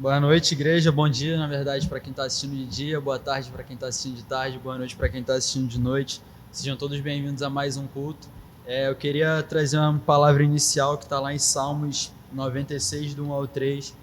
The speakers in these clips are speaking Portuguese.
Boa noite, igreja. Bom dia, na verdade, para quem está assistindo de dia. Boa tarde para quem está assistindo de tarde. Boa noite para quem está assistindo de noite. Sejam todos bem-vindos a mais um culto. Eu queria trazer uma palavra inicial que está lá em Salmos 96, do 1 ao 3,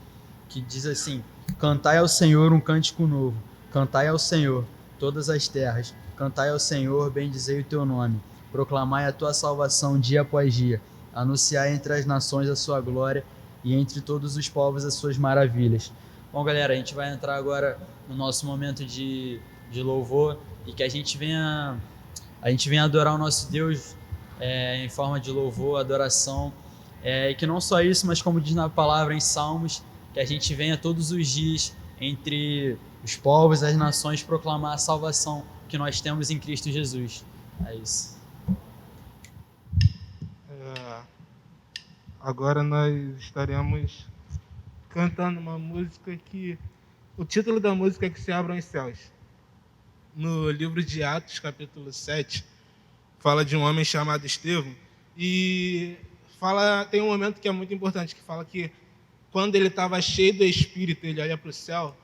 que diz assim: Cantai ao Senhor um cântico novo. Cantai ao Senhor todas as terras. Cantai ao Senhor, bendizei o teu nome. Proclamai a tua salvação dia após dia. Anunciai entre as nações a sua glória e entre todos os povos as suas maravilhas. Bom, galera, a gente vai entrar agora no nosso momento de louvor e que a gente venha adorar o nosso Deus em forma de louvor, adoração, e que não só isso, mas como diz na palavra em Salmos, que a gente venha todos os dias entre os povos, as nações, proclamar a salvação que nós temos em Cristo Jesus. É isso. Agora nós estaremos cantando uma música que... O título da música é Que Se Abram os Céus. No livro de Atos, capítulo 7, fala de um homem chamado Estevão. E tem um momento que é muito importante, que fala que quando ele estava cheio do Espírito, ele olha para o céu,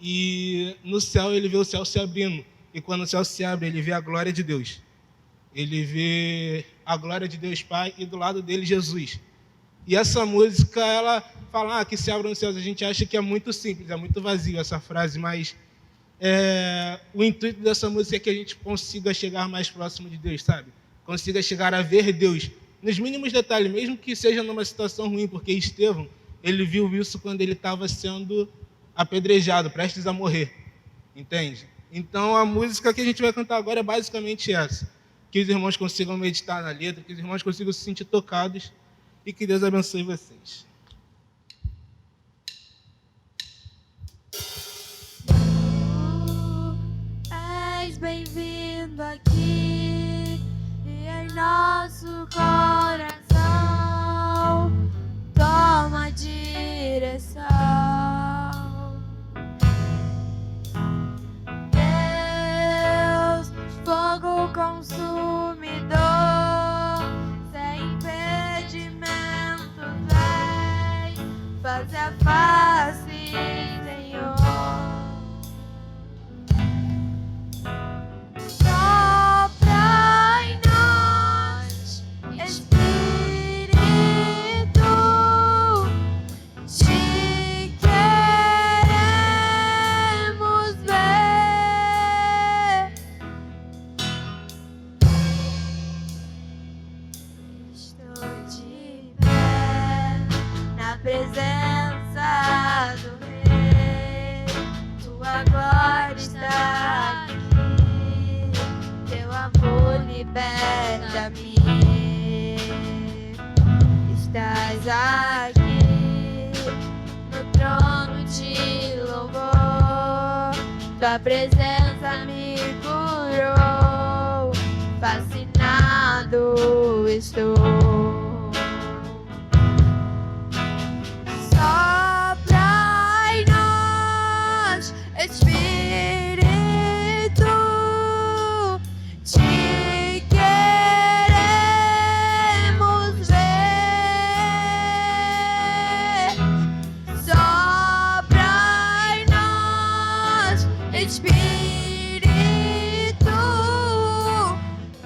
e no céu ele vê o céu se abrindo. E quando o céu se abre, ele vê a glória de Deus. Ele vê a glória de Deus Pai e do lado dele Jesus. E essa música, ela fala que se abram os céus. A gente acha que é muito simples, é muito vazio essa frase, mas o intuito dessa música é que a gente consiga chegar mais próximo de Deus, sabe? Consiga chegar a ver Deus nos mínimos detalhes, mesmo que seja numa situação ruim, porque Estevão, ele viu isso quando ele estava sendo apedrejado, prestes a morrer, entende? Então a música que a gente vai cantar agora é basicamente essa. Que os irmãos consigam meditar na letra, que os irmãos consigam se sentir tocados, e que Deus abençoe vocês. Tu és bem-vindo aqui e em nosso coração toma a direção. Deus, fogo consumidor, fazer a face, Senhor. Sopra em nós, Espírito, te queremos ver. Estou de pé na presença do Rei, tua glória está aqui, teu amor liberta-me. Estás aqui no trono de louvor, tua presença me curou, fascinado estou. Espírito, te queremos ver. Sopra em nós, Espírito,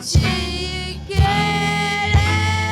te queremos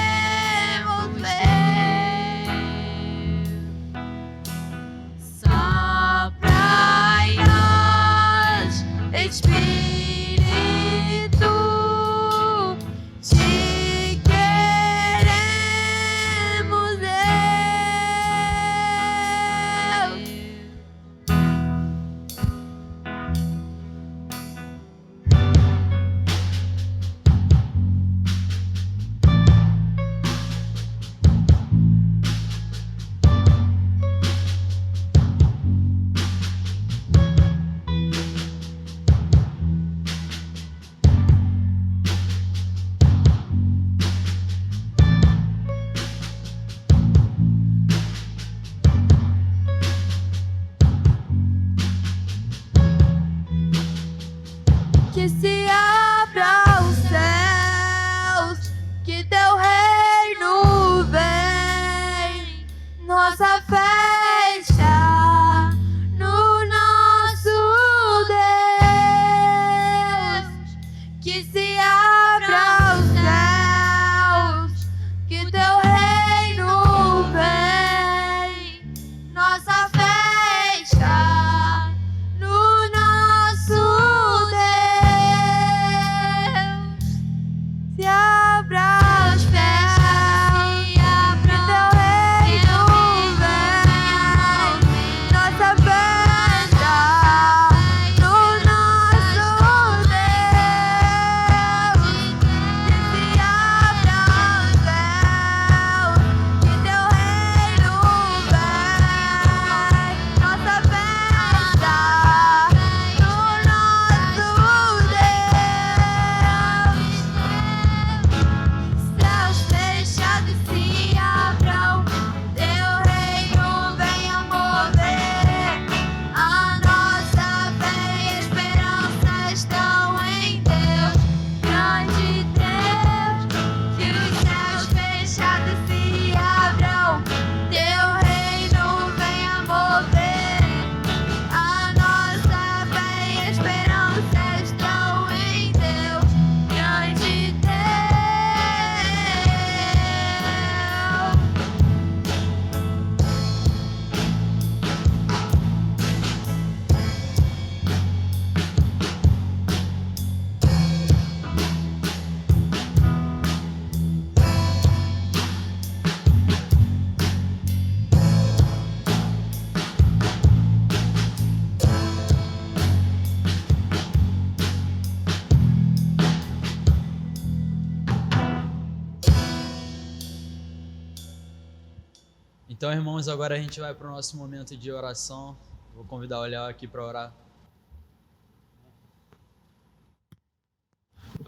Então, irmãos, agora a gente vai para o nosso momento de oração. Vou convidar o Léo aqui para orar.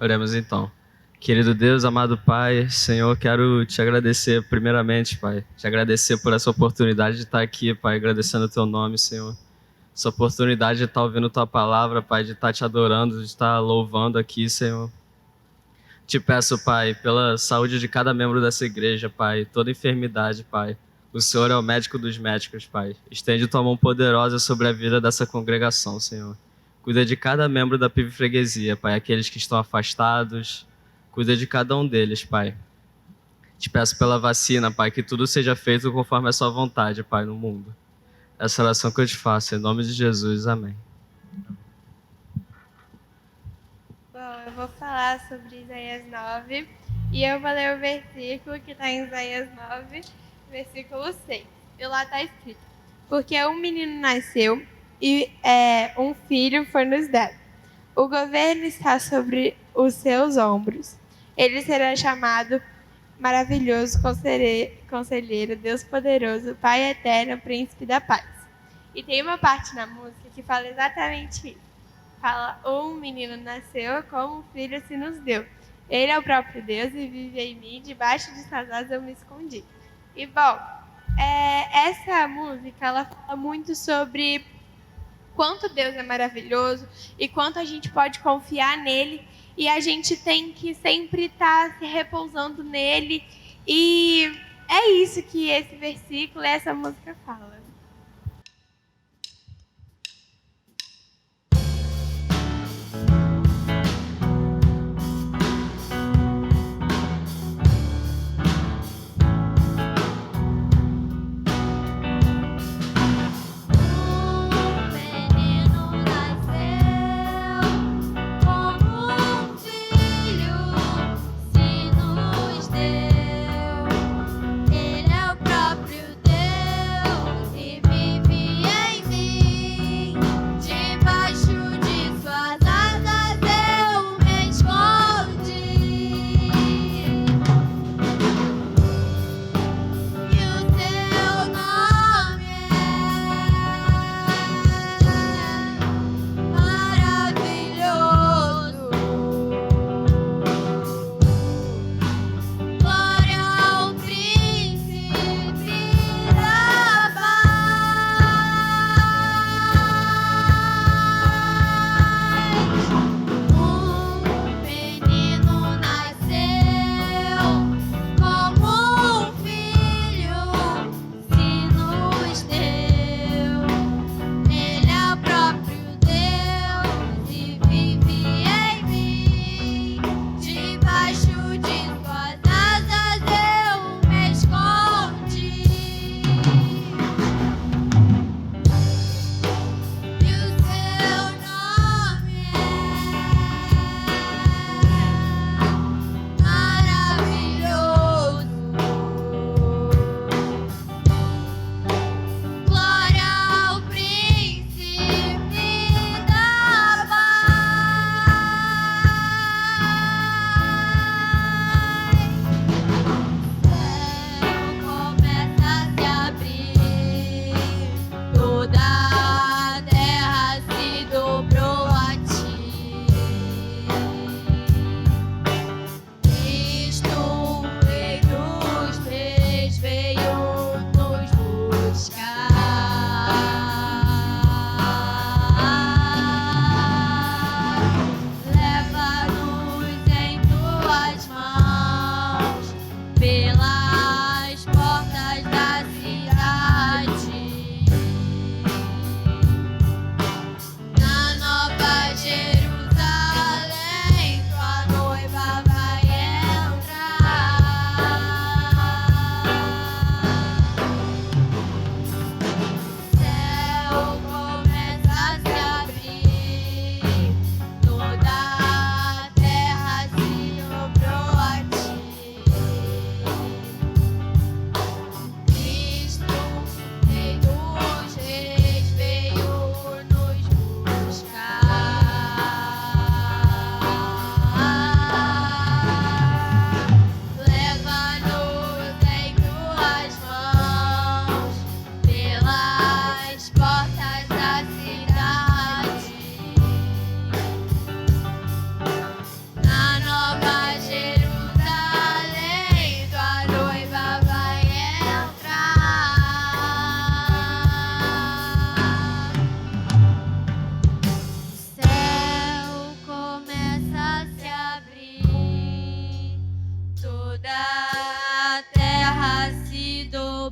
Oremos então. Querido Deus, amado Pai, Senhor, quero te agradecer primeiramente, Pai. Te agradecer por essa oportunidade de estar aqui, Pai, agradecendo o teu nome, Senhor. Essa oportunidade de estar ouvindo tua palavra, Pai, de estar te adorando, de estar louvando aqui, Senhor. Te peço, Pai, pela saúde de cada membro dessa igreja, Pai, toda enfermidade, Pai. O Senhor é o médico dos médicos, Pai. Estende tua mão poderosa sobre a vida dessa congregação, Senhor. Cuida de cada membro da PIB Freguesia, Pai, aqueles que estão afastados. Cuida de cada um deles, Pai. Te peço pela vacina, Pai, que tudo seja feito conforme a sua vontade, Pai, no mundo. Essa oração que eu te faço, em nome de Jesus. Amém. Bom, eu vou falar sobre Isaías 9 e eu vou ler o versículo que está em Isaías 9, versículo 6. E lá está escrito: porque um menino nasceu e um filho foi nos dado. O governo está sobre os seus ombros. Ele será chamado Maravilhoso Conselheiro, Deus Poderoso, Pai Eterno, Príncipe da Paz. E tem uma parte na música que fala exatamente isso. Fala: um menino nasceu, como um filho se nos deu. Ele é o próprio Deus e vive em mim, debaixo de suas asas eu me escondi. E bom, essa música ela fala muito sobre quanto Deus é maravilhoso e quanto a gente pode confiar nele, e a gente tem que sempre estar se repousando nele. E é isso que esse versículo, essa música fala. Ele é o próprio Deus.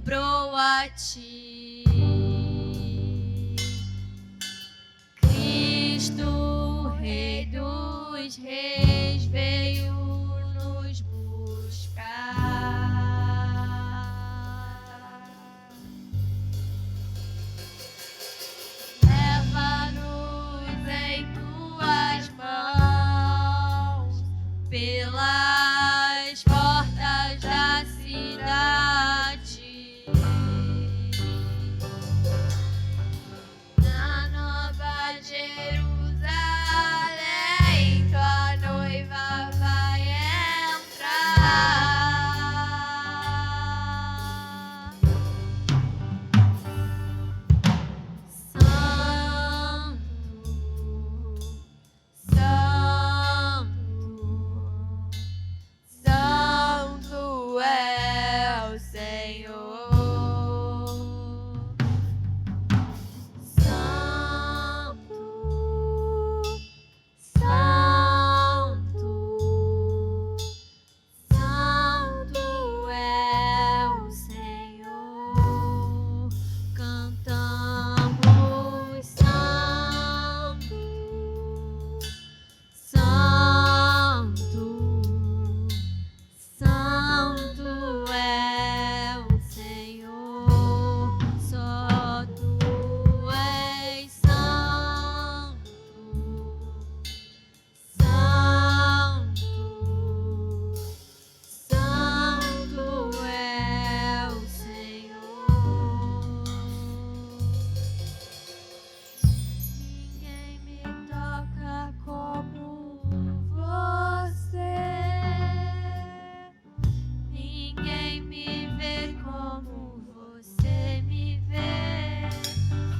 proa ti. Cristo, Rei dos Reis, veio nos buscar. Leva-nos em tuas mãos pelas portas da cidade. Na Nova Jerusalém, tua noiva vai entrar. Santo, Santo, Santo é o Senhor. Santo, Santo, Santo é o Senhor. Cantamos Santo, Santo, Santo é o Senhor. Só tu és santo, Santo, Santo é o Senhor. Ninguém me toca como você. Ninguém me vê como você me vê.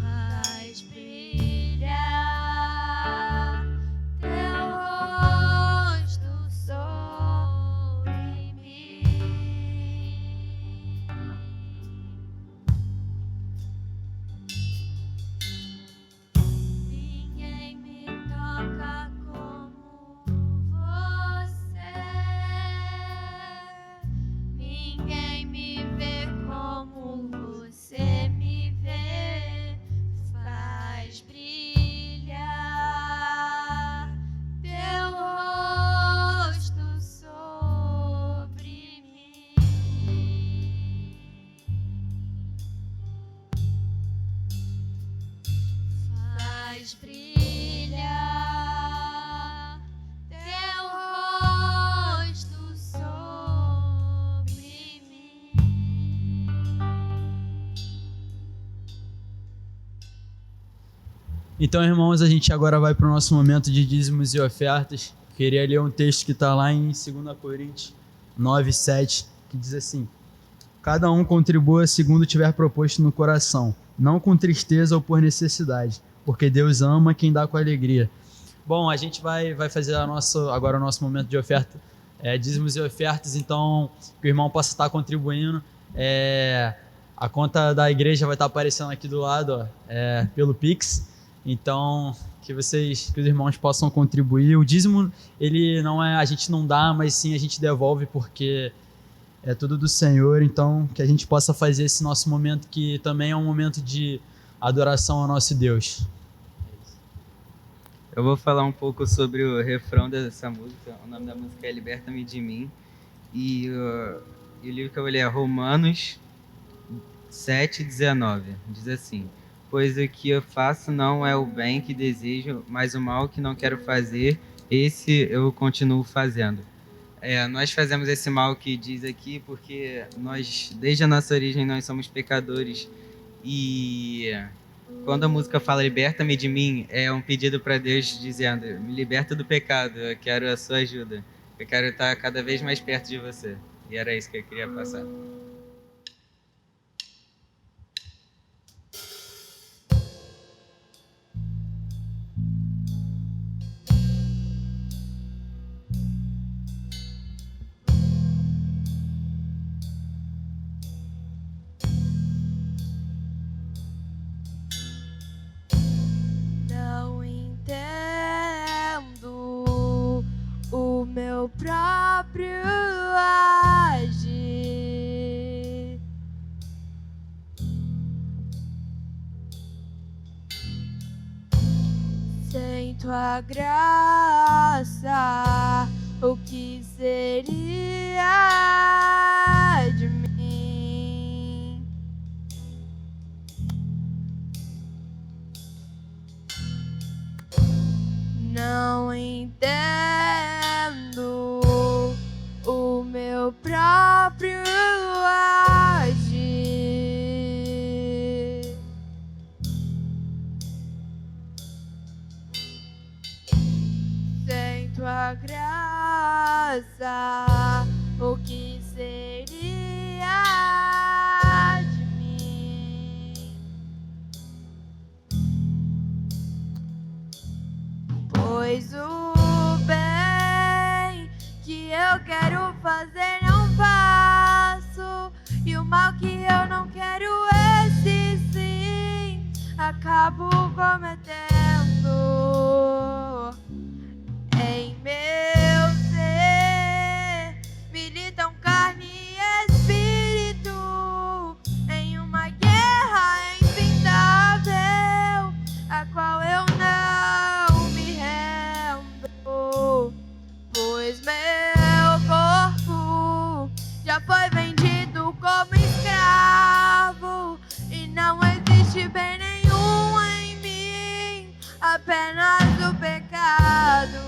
Faz brilhar teu rosto sobre mim. Ninguém me toca como você. Ninguém me vê como você me vê. Faz brilhar teu rosto sobre mim. Faz brilhar teu rosto sobre mim. Então, irmãos, a gente agora vai para o nosso momento de dízimos e ofertas. Queria ler um texto que está lá em 2 Coríntios 9:7, que diz assim: cada um contribua segundo tiver proposto no coração, não com tristeza ou por necessidade, porque Deus ama quem dá com alegria. Bom, a gente vai fazer agora o nosso momento de oferta, dízimos e ofertas, então que o irmão possa estar contribuindo. A conta da igreja vai estar aparecendo aqui do lado, ó, pelo Pix. Então, que os irmãos possam contribuir. O dízimo, ele não é, a gente não dá, mas sim a gente devolve, porque é tudo do Senhor. Então, que a gente possa fazer esse nosso momento, que também é um momento de adoração ao nosso Deus. Eu vou falar um pouco sobre o refrão dessa música. O nome da música é Liberta-me de Mim. E o livro que eu vou ler é Romanos 7:19. Diz assim: pois o que eu faço não é o bem que desejo, mas o mal que não quero fazer, esse eu continuo fazendo. Nós fazemos esse mal que diz aqui porque nós, desde a nossa origem, nós somos pecadores. E quando a música fala liberta-me de mim, é um pedido para Deus dizendo: me liberta do pecado, eu quero a sua ajuda. Eu quero estar cada vez mais perto de você. E era isso que eu queria passar. Não entendo o meu próprio agir. tua graça, o que seria de mim? Não entendo o meu próprio agir. Sem tua graça, o que seria de mim? Pois o bem que eu quero fazer não faço, e o mal que eu não quero, esse sim acabo cometendo. Em meu ser militam carne e espírito, em uma guerra infindável, a qual eu não me rendo. Pois meu corpo já foi vendido como escravo, e não existe bem nenhum em mim, apenas o pecado.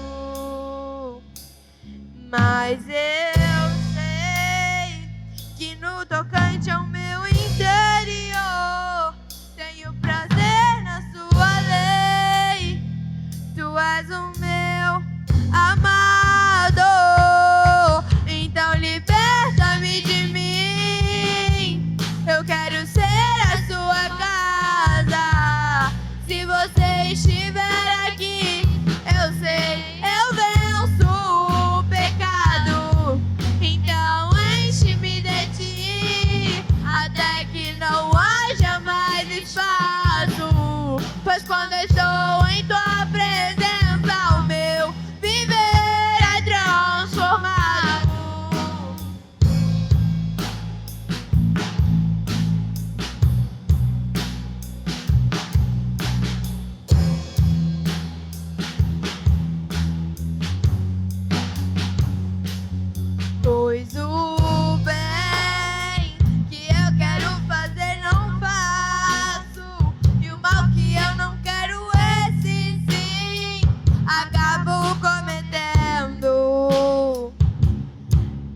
Mas eu sei que no tocante ao meu interior tenho prazer na sua lei. Tu és o meu amado, então liberta-me de mim. Eu quero ser a sua casa. Se você estiver aqui, eu sei, eu venço o pecado. Então enche-me de ti, até que não haja mais espaço. Pois quando estou em tua presença, o meu viver é transformado. Pois o bem que eu quero fazer não faço, e o mal que eu não quero, esse sim acabo cometendo.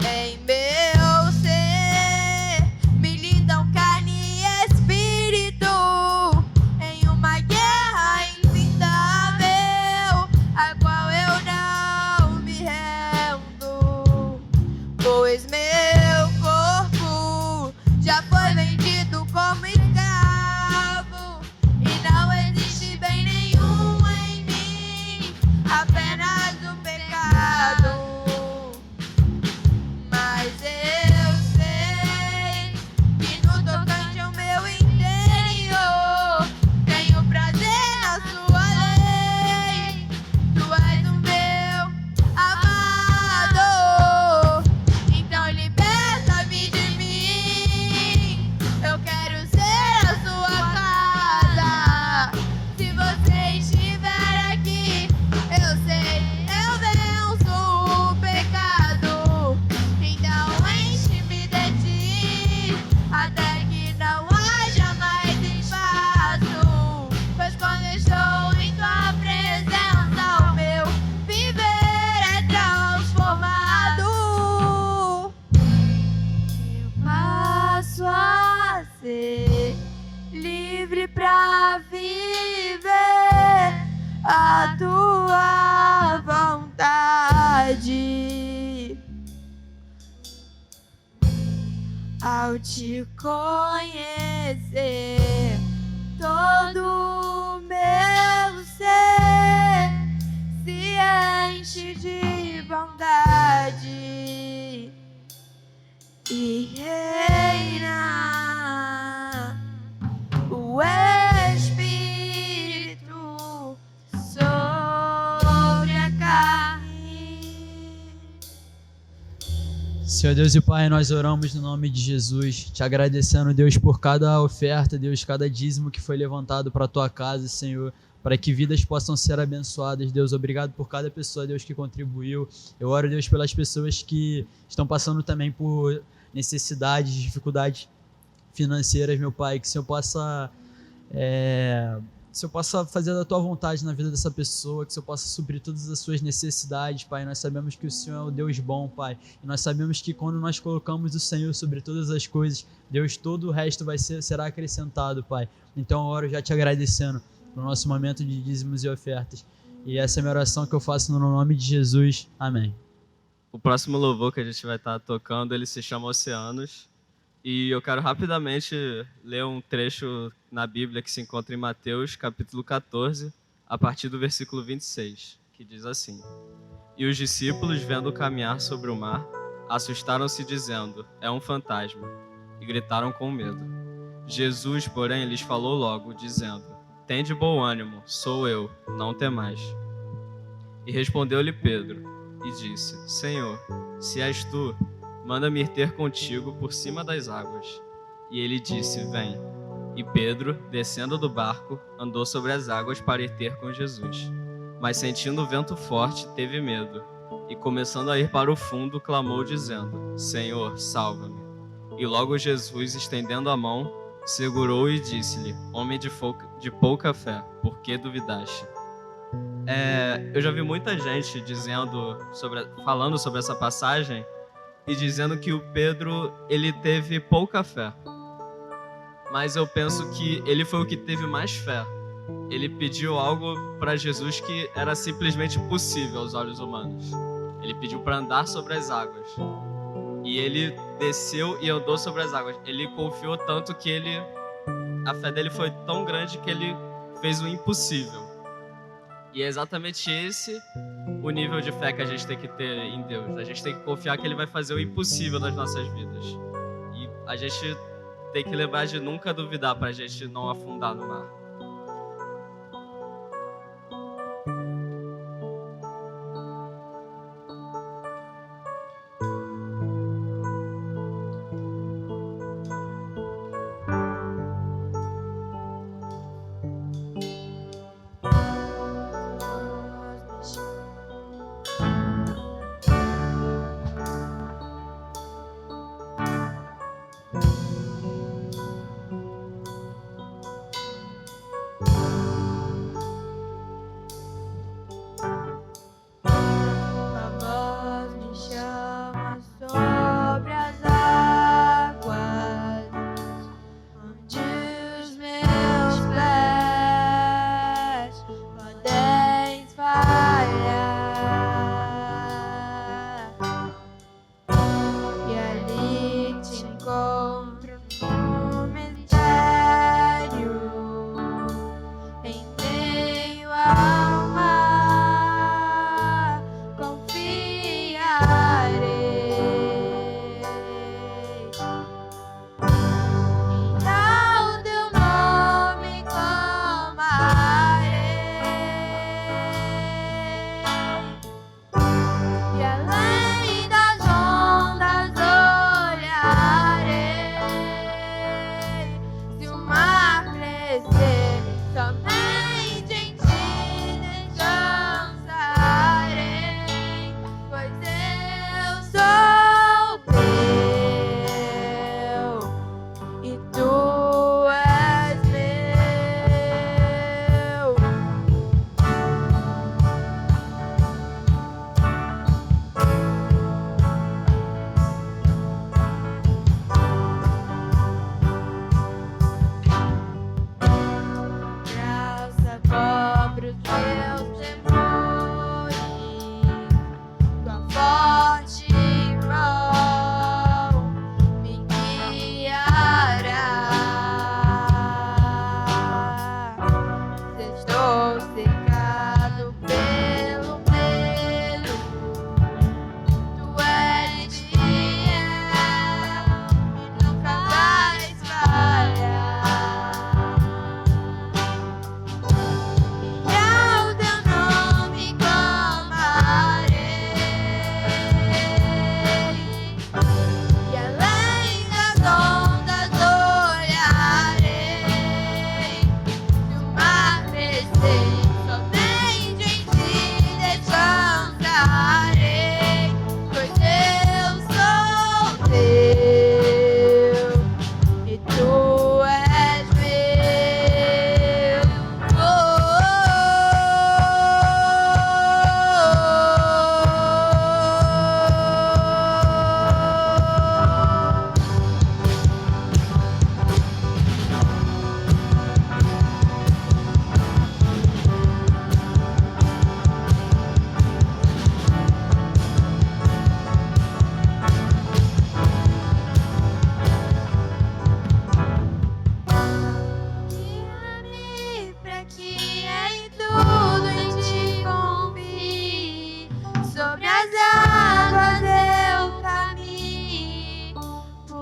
Em meu ser militam carne e espírito, em uma guerra infindável, a qual eu não me rendo. Pois meu corpo já foi vendido como escravo, e não existe bem nenhum em mim, apenas o pecado. Mas eu sei que no tocante ao meu interior tenho prazer na sua lei. Tu és o meu amado, então liberta-me de mim. Eu quero ser a sua casa. Se você estiver aqui, eu sei, eu venço o pecado. Então enche-me de ti, até que não haja mais espaço. Pois quando estou em tua presença, o meu viver é transformado. Eu passo a ser livre pra viver a tua vontade. Ao te conhecer, todo o meu ser se enche de bondade e reina o Espírito sobre a carne. Senhor Deus e Pai, nós oramos no nome de Jesus, te agradecendo, Deus, por cada oferta, Deus, cada dízimo que foi levantado para a tua casa, Senhor, para que vidas possam ser abençoadas. Deus, obrigado por cada pessoa, Deus, que contribuiu. Eu oro, Deus, pelas pessoas que estão passando também por necessidades, dificuldades financeiras, meu Pai, que o Senhor possa fazer da Tua vontade na vida dessa pessoa, que o Senhor possa suprir todas as suas necessidades, Pai. Nós sabemos que o Senhor é o Deus bom, Pai, e nós sabemos que quando nós colocamos o Senhor sobre todas as coisas, Deus, todo o resto será acrescentado, Pai. Então eu oro já te agradecendo no nosso momento de dízimos e ofertas, e essa é a minha oração que eu faço no nome de Jesus, amém. O próximo louvor que a gente vai estar tocando, ele se chama Oceanos. E eu quero rapidamente ler um trecho na Bíblia que se encontra em Mateus, capítulo 14, a partir do versículo 26, que diz assim: E os discípulos, vendo caminhar sobre o mar, assustaram-se, dizendo: É um fantasma, e gritaram com medo. Jesus, porém, lhes falou logo, dizendo: Tende bom ânimo, sou eu, não temais. E respondeu-lhe Pedro, e disse: Senhor, se és tu, manda-me ir ter contigo por cima das águas. E ele disse: Vem. E Pedro, descendo do barco, andou sobre as águas para ir ter com Jesus. Mas sentindo o vento forte, teve medo. E começando a ir para o fundo, clamou dizendo: Senhor, salva-me. E logo Jesus, estendendo a mão, segurou e disse-lhe: Homem de pouca fé, por que duvidaste? Eu já vi muita gente falando sobre essa passagem e dizendo que o Pedro, ele teve pouca fé. Mas eu penso que ele foi o que teve mais fé. Ele pediu algo para Jesus que era simplesmente possível aos olhos humanos. Ele pediu para andar sobre as águas. E ele desceu e andou sobre as águas. Ele confiou tanto que a fé dele foi tão grande que ele fez o impossível. E é exatamente esse o nível de fé que a gente tem que ter em Deus. A gente tem que confiar que Ele vai fazer o impossível nas nossas vidas. E a gente tem que lembrar de nunca duvidar para a gente não afundar no mar.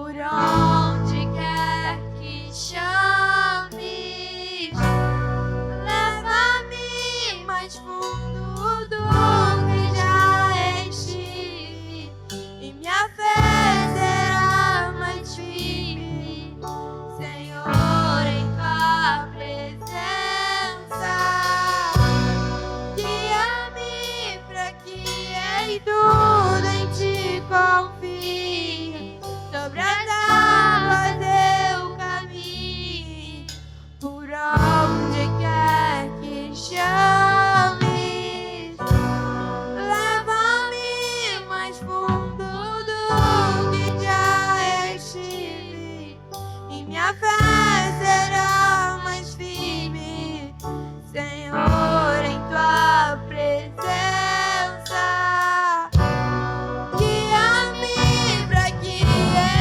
por onde quer que chames. Leva-me mais fundo do que já estive, e minha fé será mais firme, Senhor, em tua presença. Guia-me pra que em tudo em ti confie, sobre as águas eu caminho, por onde quer que chames. Leva-me mais fundo do que já estive, e minha fé será mais firme, Senhor, em tua presença. Guia-me pra que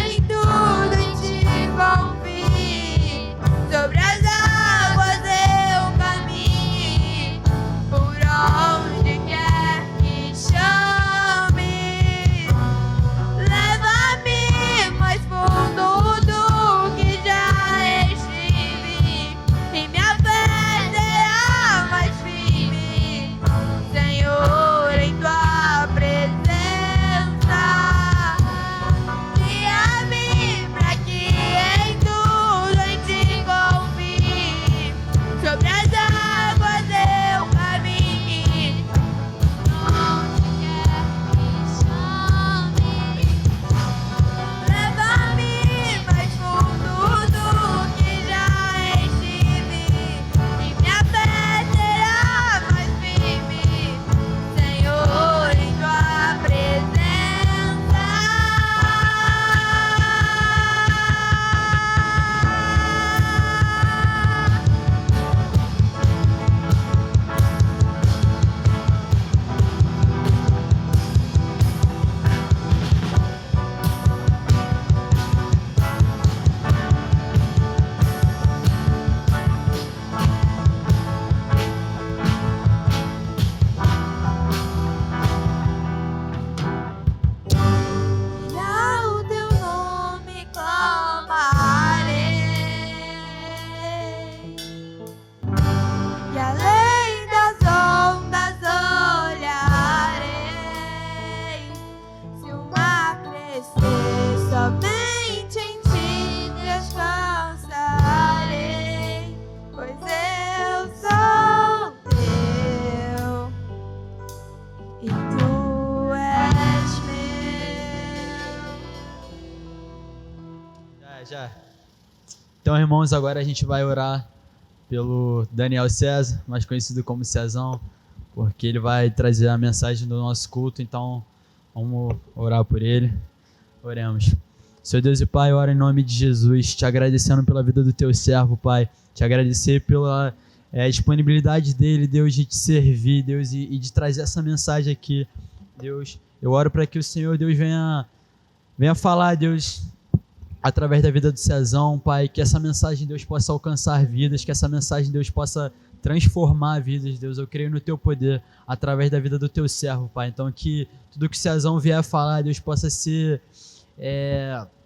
em tudo em ti confie, sobre as águas eu caminho, por onde quer que chame. Leva-me mais fundo do que já estive, e minha fé será mais firme, Senhor, em tua presença. Guia-me pra que em tudo em ti confie, sobre as águas eu caminho, onde quer que chame. Leva-me mais fundo do que já estive, e minha fé será mais firme, Senhor, em tua presença. E ao teu nome clamarei, e além das ondas olharei. Se o mar crescer, somente em ti descansarei, pois eu sou teu e tu és meu. Já. Então, irmãos, agora a gente vai orar pelo Daniel César, mais conhecido como Cezão, porque ele vai trazer a mensagem do nosso culto. Então, vamos orar por ele. Oremos. Senhor Deus e Pai, eu oro em nome de Jesus, te agradecendo pela vida do teu servo, Pai. Te agradecer pela disponibilidade dele, Deus, de te servir, Deus, e de trazer essa mensagem aqui, Deus. Eu oro para que o Senhor, Deus, venha falar, Deus, através da vida do Cezão, Pai, que essa mensagem, Deus, possa alcançar vidas, que essa mensagem, Deus, possa transformar vidas, Deus. Eu creio no teu poder, através da vida do teu servo, Pai. Então, que tudo que o Cezão vier a falar, Deus, possa ser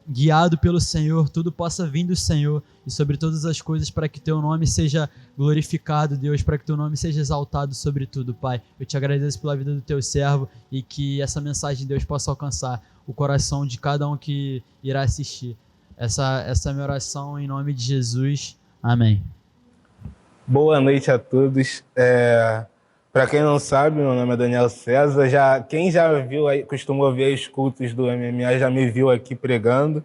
guiado pelo Senhor, tudo possa vir do Senhor, e sobre todas as coisas, para que teu nome seja glorificado, Deus, para que teu nome seja exaltado sobre tudo, Pai. Eu te agradeço pela vida do teu servo, e que essa mensagem, Deus, possa alcançar o coração de cada um que irá assistir. Essa é a minha oração em nome de Jesus. Amém. Boa noite a todos. Para quem não sabe, meu nome é Daniel César. Quem já viu, costumou ver os cultos do MMA, já me viu aqui pregando.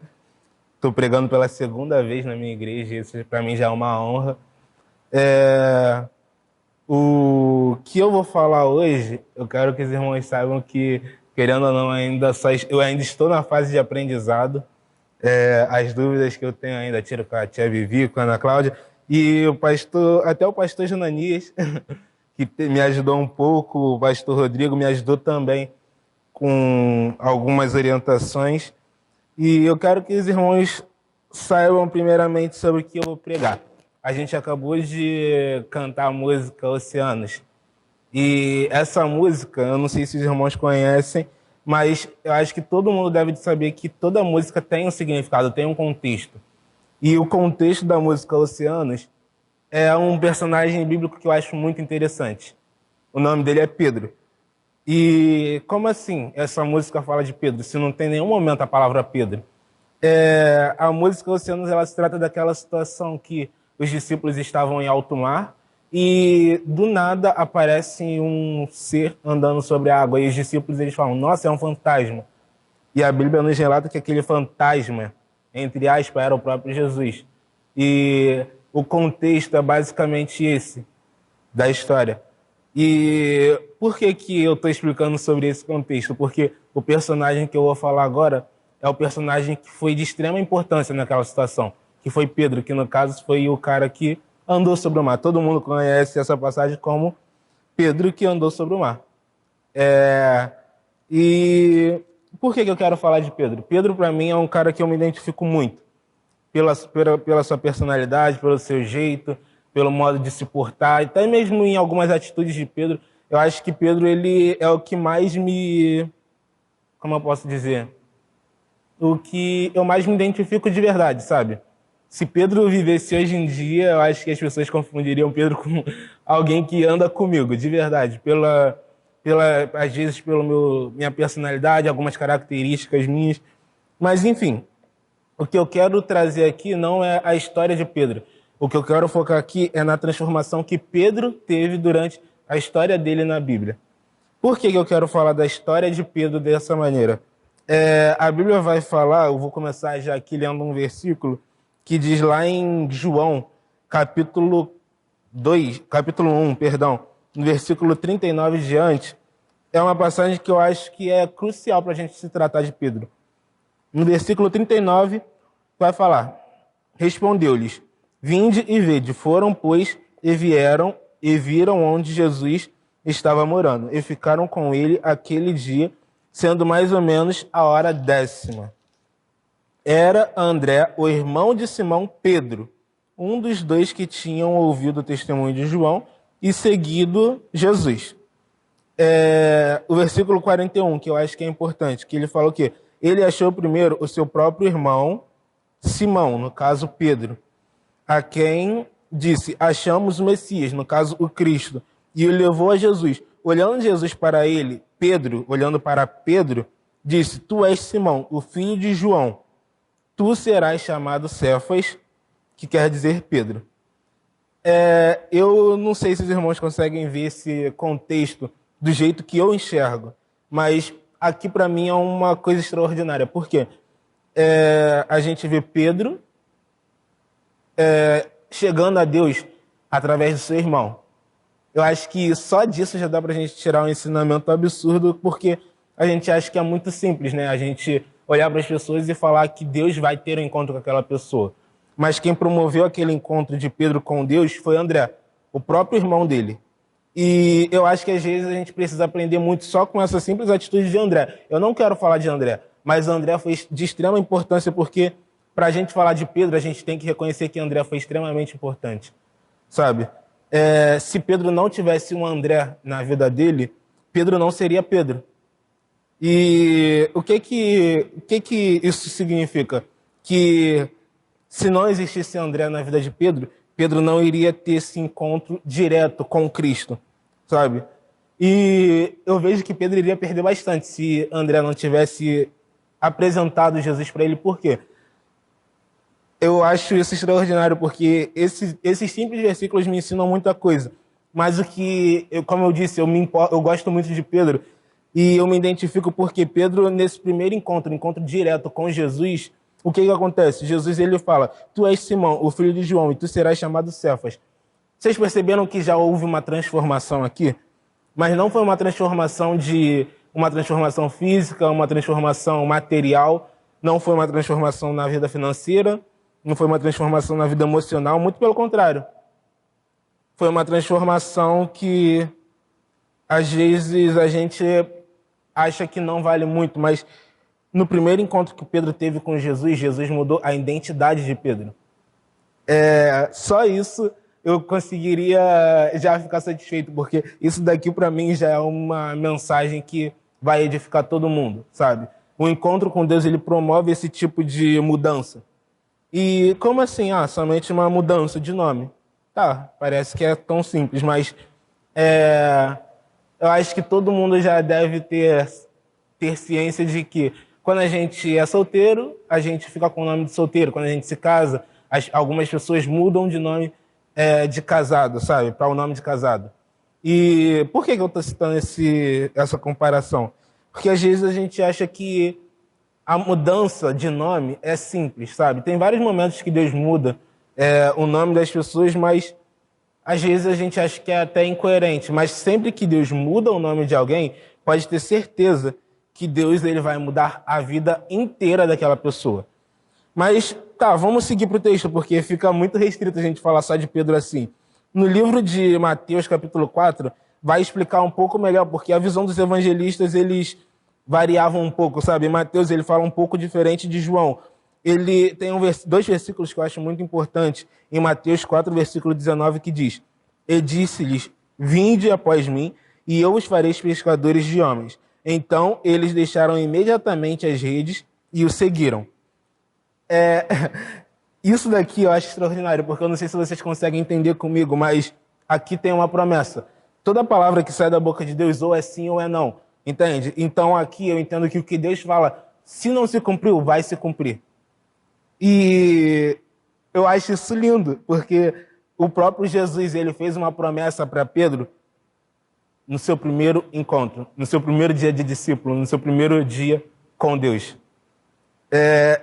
Estou pregando pela segunda vez na minha igreja, isso para mim já é uma honra. O que eu vou falar hoje, eu quero que os irmãos saibam que, querendo ou não, eu ainda estou na fase de aprendizado. As dúvidas que eu tenho ainda tiro com a tia Vivi, com a Ana Cláudia, e até o pastor Jonanias, que me ajudou um pouco, o pastor Rodrigo me ajudou também com algumas orientações. E eu quero que os irmãos saibam primeiramente sobre o que eu vou pregar. A gente acabou de cantar a música Oceanos. E essa música, eu não sei se os irmãos conhecem, mas eu acho que todo mundo deve saber que toda música tem um significado, tem um contexto. E o contexto da música Oceanos é um personagem bíblico que eu acho muito interessante. O nome dele é Pedro. E como assim essa música fala de Pedro, se não tem em nenhum momento a palavra Pedro? A música Oceanos, ela se trata daquela situação que os discípulos estavam em alto mar e do nada aparece um ser andando sobre a água e os discípulos eles falam, nossa, é um fantasma. E a Bíblia nos relata que aquele fantasma, entre aspas, era o próprio Jesus. E o contexto é basicamente esse da história. E por que eu estou explicando sobre esse contexto? Porque o personagem que eu vou falar agora é o personagem que foi de extrema importância naquela situação, que foi Pedro, que no caso foi o cara que andou sobre o mar. Todo mundo conhece essa passagem como Pedro que andou sobre o mar. E por que eu quero falar de Pedro? Pedro, para mim, é um cara que eu me identifico muito. Pela sua personalidade, pelo seu jeito, pelo modo de se portar, até mesmo em algumas atitudes de Pedro. Eu acho que Pedro ele é o que mais me... Como eu posso dizer? O que eu mais me identifico de verdade, sabe? Se Pedro vivesse hoje em dia, eu acho que as pessoas confundiriam Pedro com alguém que anda comigo, de verdade. Às vezes, pela minha personalidade, algumas características minhas. Mas, enfim, o que eu quero trazer aqui não é a história de Pedro. O que eu quero focar aqui é na transformação que Pedro teve durante a história dele na Bíblia. Por que eu quero falar da história de Pedro dessa maneira? A Bíblia vai falar, eu vou começar já aqui lendo um versículo, que diz lá em João, capítulo 1, no versículo 39 e diante, é uma passagem que eu acho que é crucial para a gente se tratar de Pedro. No versículo 39, vai falar, respondeu-lhes, vinde e vede, foram, pois, e vieram, e viram onde Jesus estava morando, e ficaram com ele aquele dia, sendo mais ou menos a hora 10ª. Era André, o irmão de Simão Pedro, um dos dois que tinham ouvido o testemunho de João e seguido Jesus. O versículo 41, que eu acho que é importante, que ele fala o quê? Ele achou primeiro o seu próprio irmão, Simão, no caso Pedro, a quem disse, achamos o Messias, no caso o Cristo, e o levou a Jesus. Olhando Jesus para ele, Pedro, olhando para Pedro, disse, tu és Simão, o filho de João, tu serás chamado Cefas, que quer dizer Pedro. Eu não sei se os irmãos conseguem ver esse contexto do jeito que eu enxergo, mas aqui para mim é uma coisa extraordinária. Por quê? A gente vê Pedro chegando a Deus através do seu irmão. Eu acho que só disso já dá para a gente tirar um ensinamento absurdo, porque a gente acha que é muito simples, né? A gente olhar para as pessoas e falar que Deus vai ter um encontro com aquela pessoa. Mas quem promoveu aquele encontro de Pedro com Deus foi André, o próprio irmão dele. E eu acho que às vezes a gente precisa aprender muito só com essa simples atitude de André. Eu não quero falar de André, mas André foi de extrema importância porque para a gente falar de Pedro, a gente tem que reconhecer que André foi extremamente importante, sabe? Se Pedro não tivesse um André na vida dele, Pedro não seria Pedro. E o que isso significa? Que se não existisse André na vida de Pedro, Pedro não iria ter esse encontro direto com Cristo, sabe? E eu vejo que Pedro iria perder bastante se André não tivesse apresentado Jesus para ele. Por quê? Eu acho isso extraordinário, porque esses simples versículos me ensinam muita coisa. Mas como eu disse, eu gosto muito de Pedro e eu me identifico porque Pedro, nesse primeiro encontro direto com Jesus, o que acontece? Jesus ele fala, tu és Simão, o filho de João, e tu serás chamado Cefas. Vocês perceberam que já houve uma transformação aqui? Mas não foi uma transformação física, uma transformação material, não foi uma transformação na vida financeira, não foi uma transformação na vida emocional, muito pelo contrário. Foi uma transformação que, às vezes, a gente acha que não vale muito, mas no primeiro encontro que Pedro teve com Jesus, Jesus mudou a identidade de Pedro. Só isso eu conseguiria já ficar satisfeito, porque isso daqui, para mim, já é uma mensagem que vai edificar todo mundo, sabe? O encontro com Deus, ele promove esse tipo de mudança. E como assim? Somente uma mudança de nome. Tá, parece que é tão simples, mas eu acho que todo mundo já deve ter ciência de que quando a gente é solteiro, a gente fica com o nome de solteiro. Quando a gente se casa, algumas pessoas mudam de nome de casado, sabe? Para o nome de casado. E por que eu estou citando essa comparação? Porque às vezes a gente acha que a mudança de nome é simples, sabe? Tem vários momentos que Deus muda o nome das pessoas, mas às vezes a gente acha que é até incoerente. Mas sempre que Deus muda o nome de alguém, pode ter certeza que Deus ele vai mudar a vida inteira daquela pessoa. Mas, tá, vamos seguir para o texto, porque fica muito restrito a gente falar só de Pedro assim. No livro de Mateus, capítulo 4, vai explicar um pouco melhor, porque a visão dos evangelistas, eles variavam um pouco, sabe? Mateus, ele fala um pouco diferente de João. Ele tem dois versículos que eu acho muito importantes, em Mateus 4, versículo 19, que diz: E disse-lhes, vinde após mim, e eu os farei pescadores de homens. Então, eles deixaram imediatamente as redes e o seguiram. Isso daqui eu acho extraordinário, porque eu não sei se vocês conseguem entender comigo, mas aqui tem uma promessa. Toda palavra que sai da boca de Deus ou é sim ou é não, entende? Então aqui eu entendo que o que Deus fala, se não se cumpriu, vai se cumprir. E eu acho isso lindo, porque o próprio Jesus, ele fez uma promessa para Pedro no seu primeiro encontro, no seu primeiro dia de discípulo, no seu primeiro dia com Deus.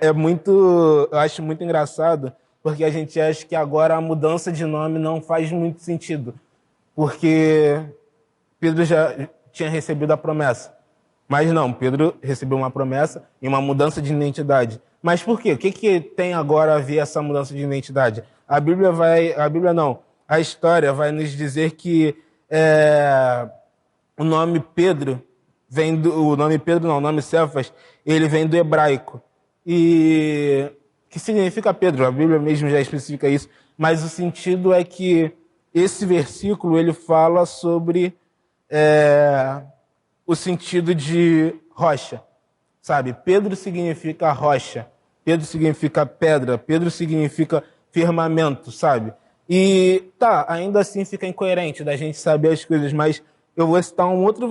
Eu acho muito engraçado, porque a gente acha que agora a mudança de nome não faz muito sentido, porque Pedro já tinha recebido a promessa. Mas não, Pedro recebeu uma promessa e uma mudança de identidade. Mas por quê? O que tem agora a ver essa mudança de identidade? A história vai nos dizer que o nome Pedro o nome Cefas, ele vem do hebraico. E que significa Pedro, a Bíblia mesmo já especifica isso, mas o sentido é que esse versículo ele fala sobre o sentido de rocha, sabe? Pedro significa rocha, Pedro significa pedra, Pedro significa firmamento, sabe? E ainda assim fica incoerente da gente saber as coisas, mas eu vou citar outros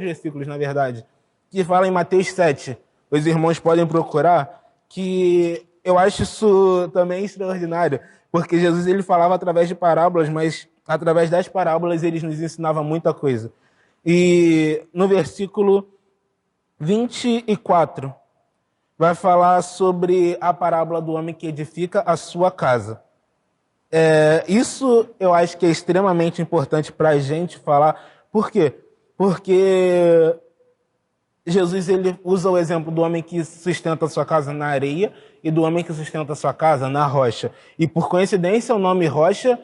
versículos, na verdade, que fala em Mateus 7. Os irmãos podem procurar, que eu acho isso também extraordinário, porque Jesus ele falava através de parábolas, mas através das parábolas ele nos ensinava muita coisa. E no versículo 24, vai falar sobre a parábola do homem que edifica a sua casa. Isso eu acho que é extremamente importante para a gente falar. Por quê? Porque Jesus ele usa o exemplo do homem que sustenta a sua casa na areia e do homem que sustenta a sua casa na rocha. E por coincidência, o nome rocha,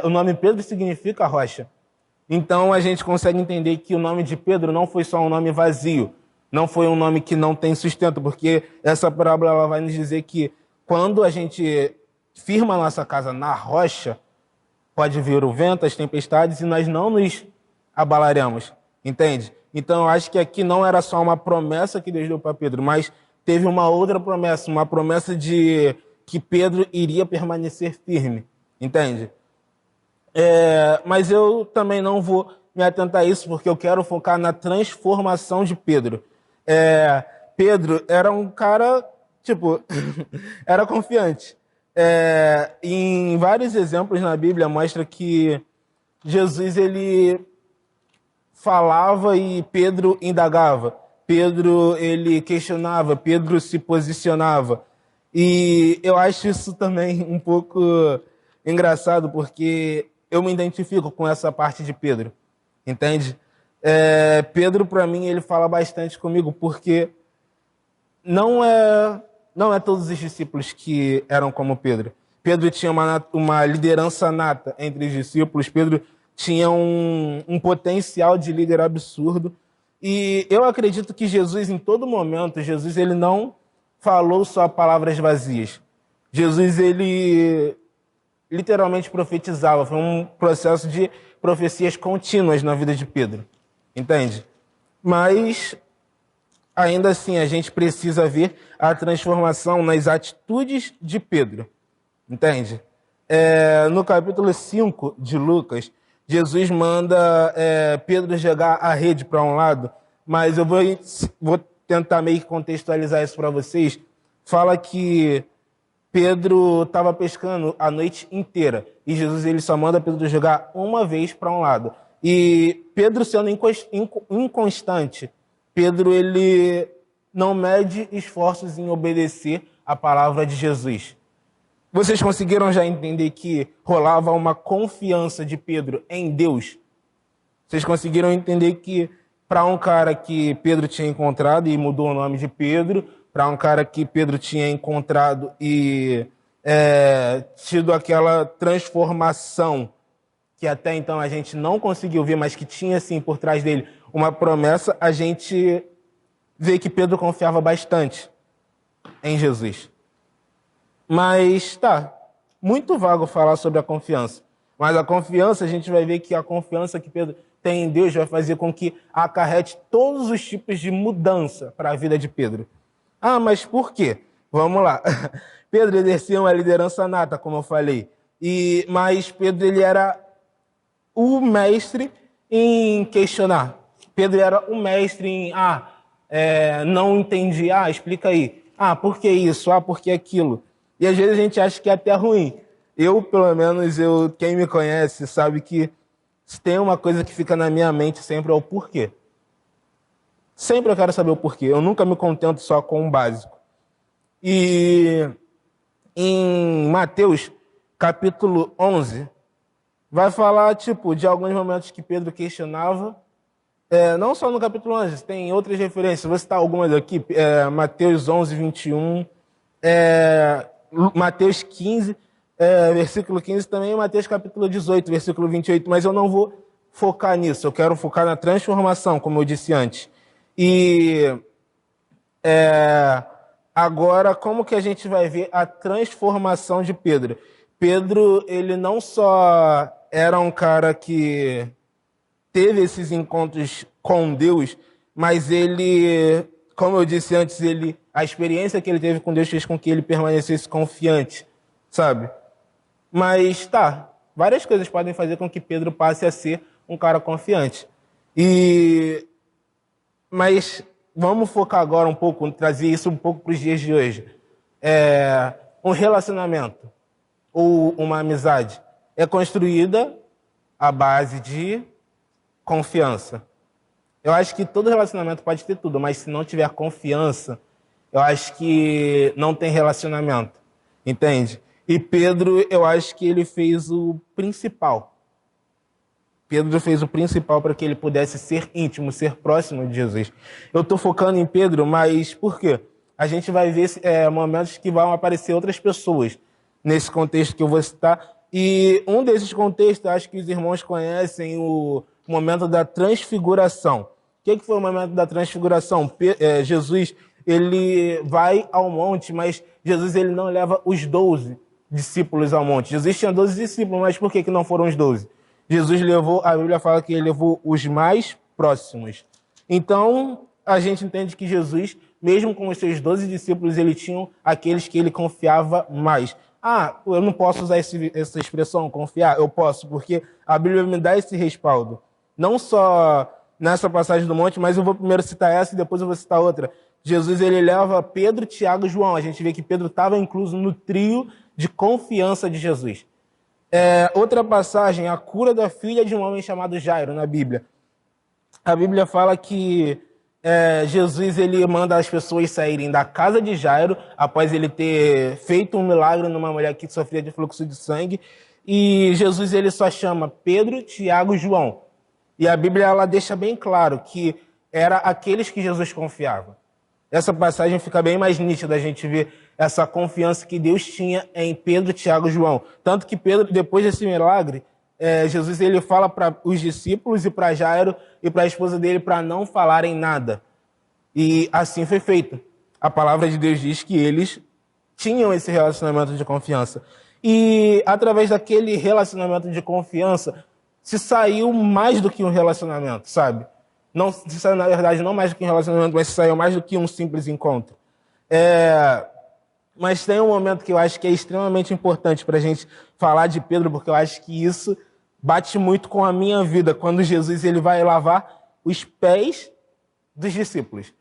o nome Pedro significa rocha. Então a gente consegue entender que o nome de Pedro não foi só um nome vazio, não foi um nome que não tem sustento, porque essa parábola ela vai nos dizer que quando a gente firma a nossa casa na rocha, pode vir o vento, as tempestades, e nós não nos abalaremos, entende? Então eu acho que aqui não era só uma promessa que Deus deu para Pedro, mas teve uma outra promessa, uma promessa de que Pedro iria permanecer firme, entende? Mas eu também não vou me atentar a isso, porque eu quero focar na transformação de Pedro. Pedro era um cara, era confiante. Em vários exemplos na Bíblia mostra que Jesus ele falava e Pedro indagava. Pedro ele questionava, Pedro se posicionava. E eu acho isso também um pouco engraçado, porque eu me identifico com essa parte de Pedro, entende? Pedro, para mim, ele fala bastante comigo, porque não é todos os discípulos que eram como Pedro. Pedro tinha uma liderança nata entre os discípulos, Pedro tinha um potencial de líder absurdo. E eu acredito que Jesus, em todo momento, Jesus ele não falou só palavras vazias. Jesus, ele literalmente profetizava. Foi um processo de profecias contínuas na vida de Pedro. entende? Mas, ainda assim, a gente precisa ver a transformação nas atitudes de Pedro, entende? No capítulo 5 de Lucas, Jesus manda Pedro jogar a rede para um lado, mas eu vou tentar meio que contextualizar isso para vocês. Fala que Pedro estava pescando a noite inteira e Jesus ele só manda Pedro jogar uma vez para um lado. E Pedro sendo inconstante, Pedro ele não mede esforços em obedecer a palavra de Jesus. Vocês conseguiram já entender que rolava uma confiança de Pedro em Deus? Vocês conseguiram entender que para um cara que Pedro tinha encontrado e mudou o nome de Pedro, para um cara que Pedro tinha encontrado e tido aquela transformação que até então a gente não conseguiu ver, mas que tinha sim por trás dele uma promessa, a gente vê que Pedro confiava bastante em Jesus. Mas muito vago falar sobre a confiança. Mas a confiança, a gente vai ver que a confiança que Pedro tem em Deus vai fazer com que acarrete todos os tipos de mudança para a vida de Pedro. Ah, mas por quê? Vamos lá. Pedro exercia uma liderança nata, como eu falei. Mas Pedro ele era o mestre em questionar. Pedro era o mestre em, não entendi, explica aí. Por que isso? Por que aquilo? E às vezes a gente acha que é até ruim. Eu, pelo menos, quem me conhece sabe que se tem uma coisa que fica na minha mente sempre é o porquê. Sempre eu quero saber o porquê. Eu nunca me contento só com o básico. E em Mateus, capítulo 11, vai falar, de alguns momentos que Pedro questionava. Não só no capítulo 11, tem outras referências. Vou citar algumas aqui. Mateus 11, 21. Mateus 15, versículo 15 também. E Mateus capítulo 18, versículo 28. Mas eu não vou focar nisso. Eu quero focar na transformação, como eu disse antes. E agora, como que a gente vai ver a transformação de Pedro? Pedro, ele não só era um cara que teve esses encontros com Deus, mas ele, como eu disse antes, a experiência que ele teve com Deus fez com que ele permanecesse confiante, sabe? Mas várias coisas podem fazer com que Pedro passe a ser um cara confiante. Mas vamos focar agora um pouco, trazer isso um pouco para os dias de hoje. Um relacionamento ou uma amizade é construída à base de confiança. Eu acho que todo relacionamento pode ter tudo, mas se não tiver confiança, eu acho que não tem relacionamento, entende? E Pedro, eu acho que ele fez o principal. Pedro fez o principal para que ele pudesse ser íntimo, ser próximo de Jesus. Eu estou focando em Pedro, mas por quê? A gente vai ver momentos que vão aparecer outras pessoas nesse contexto que eu vou citar. E um desses contextos, acho que os irmãos conhecem o momento da transfiguração. O que foi o momento da transfiguração? Jesus, ele vai ao monte, mas Jesus ele não leva os 12 discípulos ao monte. Jesus tinha 12 discípulos, mas por que não foram os 12? Jesus levou, a Bíblia fala que ele levou os mais próximos. Então, a gente entende que Jesus, mesmo com os seus 12 discípulos, ele tinha aqueles que ele confiava mais. Eu não posso usar essa expressão, confiar? Eu posso, porque a Bíblia me dá esse respaldo. Não só nessa passagem do monte, mas eu vou primeiro citar essa e depois eu vou citar outra. Jesus, ele leva Pedro, Tiago e João. A gente vê que Pedro estava incluso no trio de confiança de Jesus. Outra passagem, a cura da filha de um homem chamado Jairo, na Bíblia. A Bíblia fala que Jesus ele manda as pessoas saírem da casa de Jairo, após ele ter feito um milagre numa mulher que sofria de fluxo de sangue. E Jesus ele só chama Pedro, Tiago e João. E a Bíblia ela deixa bem claro que era aqueles que Jesus confiava. Essa passagem fica bem mais nítida, a gente vê essa confiança que Deus tinha em Pedro, Tiago e João. Tanto que Pedro, depois desse milagre, Jesus ele fala para os discípulos e para Jairo e para a esposa dele para não falarem nada. E assim foi feito. A palavra de Deus diz que eles tinham esse relacionamento de confiança. E através daquele relacionamento de confiança, se saiu mais do que um relacionamento, sabe? Não, se saiu, na verdade, não mais do que um relacionamento, mas se saiu mais do que um simples encontro. Mas tem um momento que eu acho que é extremamente importante para a gente falar de Pedro, porque eu acho que isso bate muito com a minha vida, quando Jesus ele vai lavar os pés dos discípulos.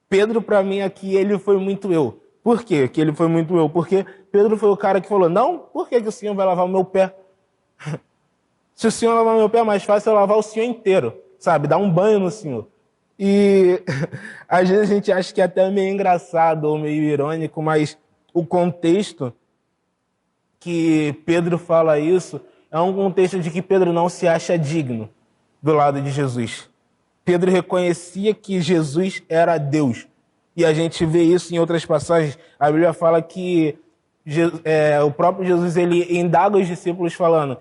Pedro, para mim, aqui, ele foi muito eu. Por quê que ele foi muito eu? Porque Pedro foi o cara que falou, não, por que o Senhor vai lavar o meu pé? Se o Senhor lavar o meu pé, é mais fácil eu lavar o Senhor inteiro, sabe? Dar um banho no Senhor. E às vezes a gente acha que é até meio engraçado ou meio irônico, mas o contexto que Pedro fala isso é um contexto de que Pedro não se acha digno do lado de Jesus. Pedro reconhecia que Jesus era Deus. E a gente vê isso em outras passagens. A Bíblia fala que o próprio Jesus ele indaga os discípulos falando: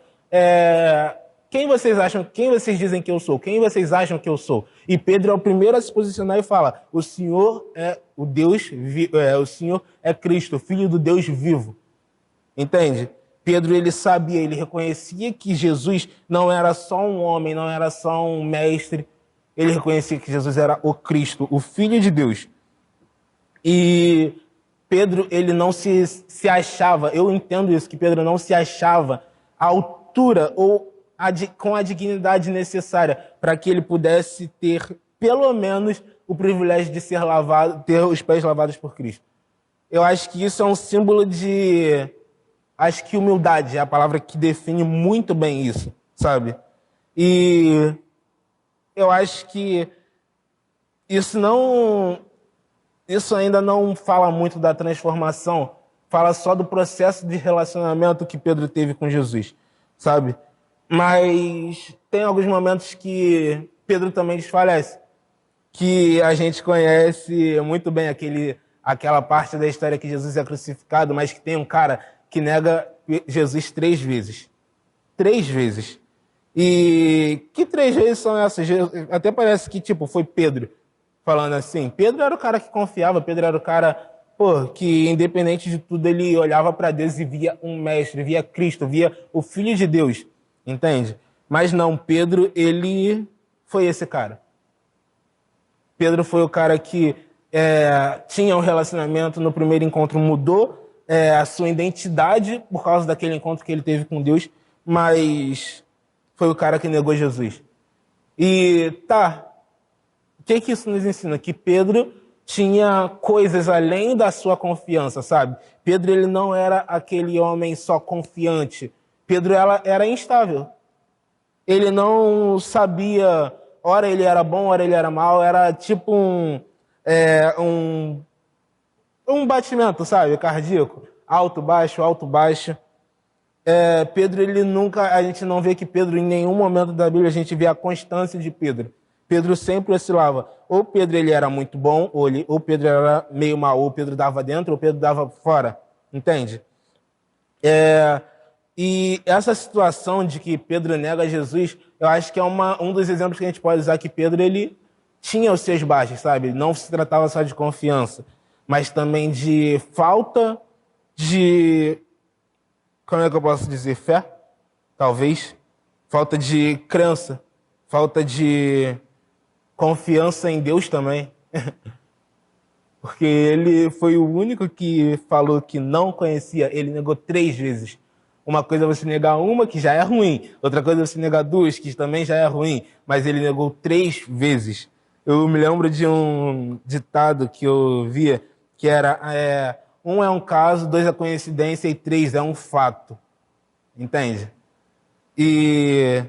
quem vocês dizem que eu sou? Quem vocês acham que eu sou? E Pedro é o primeiro a se posicionar e fala: o Senhor é o Deus, o Senhor é Cristo, Filho do Deus vivo. Entende? Pedro ele sabia, ele reconhecia que Jesus não era só um homem, não era só um mestre. Ele reconhecia que Jesus era o Cristo, o Filho de Deus. E Pedro ele não se achava, eu entendo isso, que Pedro não se achava à altura ou com a dignidade necessária para que ele pudesse ter, pelo menos, o privilégio de ser lavado, ter os pés lavados por Cristo. Eu acho que isso é um símbolo de... Acho que humildade é a palavra que define muito bem isso, sabe? E eu acho que isso ainda não fala muito da transformação, fala só do processo de relacionamento que Pedro teve com Jesus, sabe? Mas tem alguns momentos que Pedro também desfalece, que a gente conhece muito bem aquela parte da história que Jesus é crucificado, mas que tem um cara que nega Jesus 3 vezes. 3 vezes. E que 3 vezes são essas? Até parece que foi Pedro falando assim. Pedro era o cara que confiava, Pedro era o cara que independente de tudo ele olhava para Deus e via um mestre, via Cristo, via o Filho de Deus. Entende? Mas não, Pedro, ele foi esse cara. Pedro foi o cara que tinha um relacionamento, no primeiro encontro mudou a sua identidade por causa daquele encontro que ele teve com Deus, mas foi o cara que negou Jesus. E o que isso nos ensina? Que Pedro tinha coisas além da sua confiança, sabe? Pedro ele não era aquele homem só confiante. Pedro era instável. Ele não sabia, ora ele era bom, ora ele era mau, era tipo um batimento, sabe, cardíaco, alto, baixo, alto, baixo. Pedro, a gente não vê que Pedro, em nenhum momento da Bíblia, a gente vê a constância de Pedro. Pedro sempre oscilava. Ou Pedro ele era muito bom, ou Pedro era meio mau, ou Pedro dava dentro, ou Pedro dava fora. Entende? E essa situação de que Pedro nega Jesus, eu acho que é um dos exemplos que a gente pode usar, que Pedro ele tinha os seus baixos, sabe? Não se tratava só de confiança, mas também de falta de... Como é que eu posso dizer? Fé? Talvez. Falta de crença. Falta de confiança em Deus também. Porque ele foi o único que falou que não conhecia. Ele negou 3 vezes. Uma coisa é você negar uma, que já é ruim. Outra coisa é você negar 2, que também já é ruim. Mas ele negou 3 vezes. Eu me lembro de um ditado que eu via, que era 1 é um caso, 2 é coincidência e 3 é um fato. Entende? E,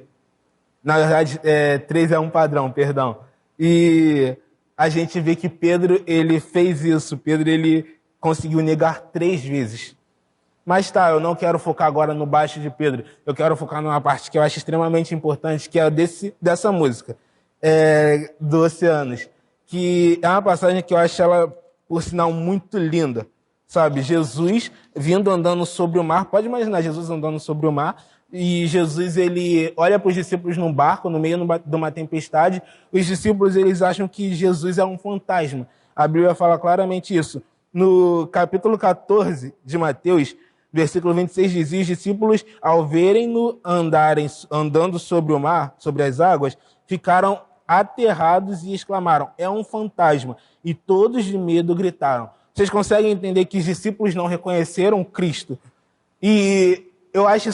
na verdade, 3 é um padrão, perdão. E a gente vê que Pedro, ele fez isso. Pedro, ele conseguiu negar 3 vezes. Mas eu não quero focar agora no baixo de Pedro. Eu quero focar numa parte que eu acho extremamente importante, que é dessa música, do Oceanos. Que é uma passagem que eu acho ela, por sinal, muito linda. Sabe, Jesus vindo andando sobre o mar. Pode imaginar Jesus andando sobre o mar. E Jesus, ele olha para os discípulos num barco, no meio de uma tempestade. Os discípulos, eles acham que Jesus é um fantasma. A Bíblia fala claramente isso. No capítulo 14 de Mateus, versículo 26 diz: e os discípulos, ao verem-no andando sobre o mar, sobre as águas, ficaram aterrados e exclamaram: é um fantasma. E todos de medo gritaram. Vocês conseguem entender que os discípulos não reconheceram Cristo? E eu acho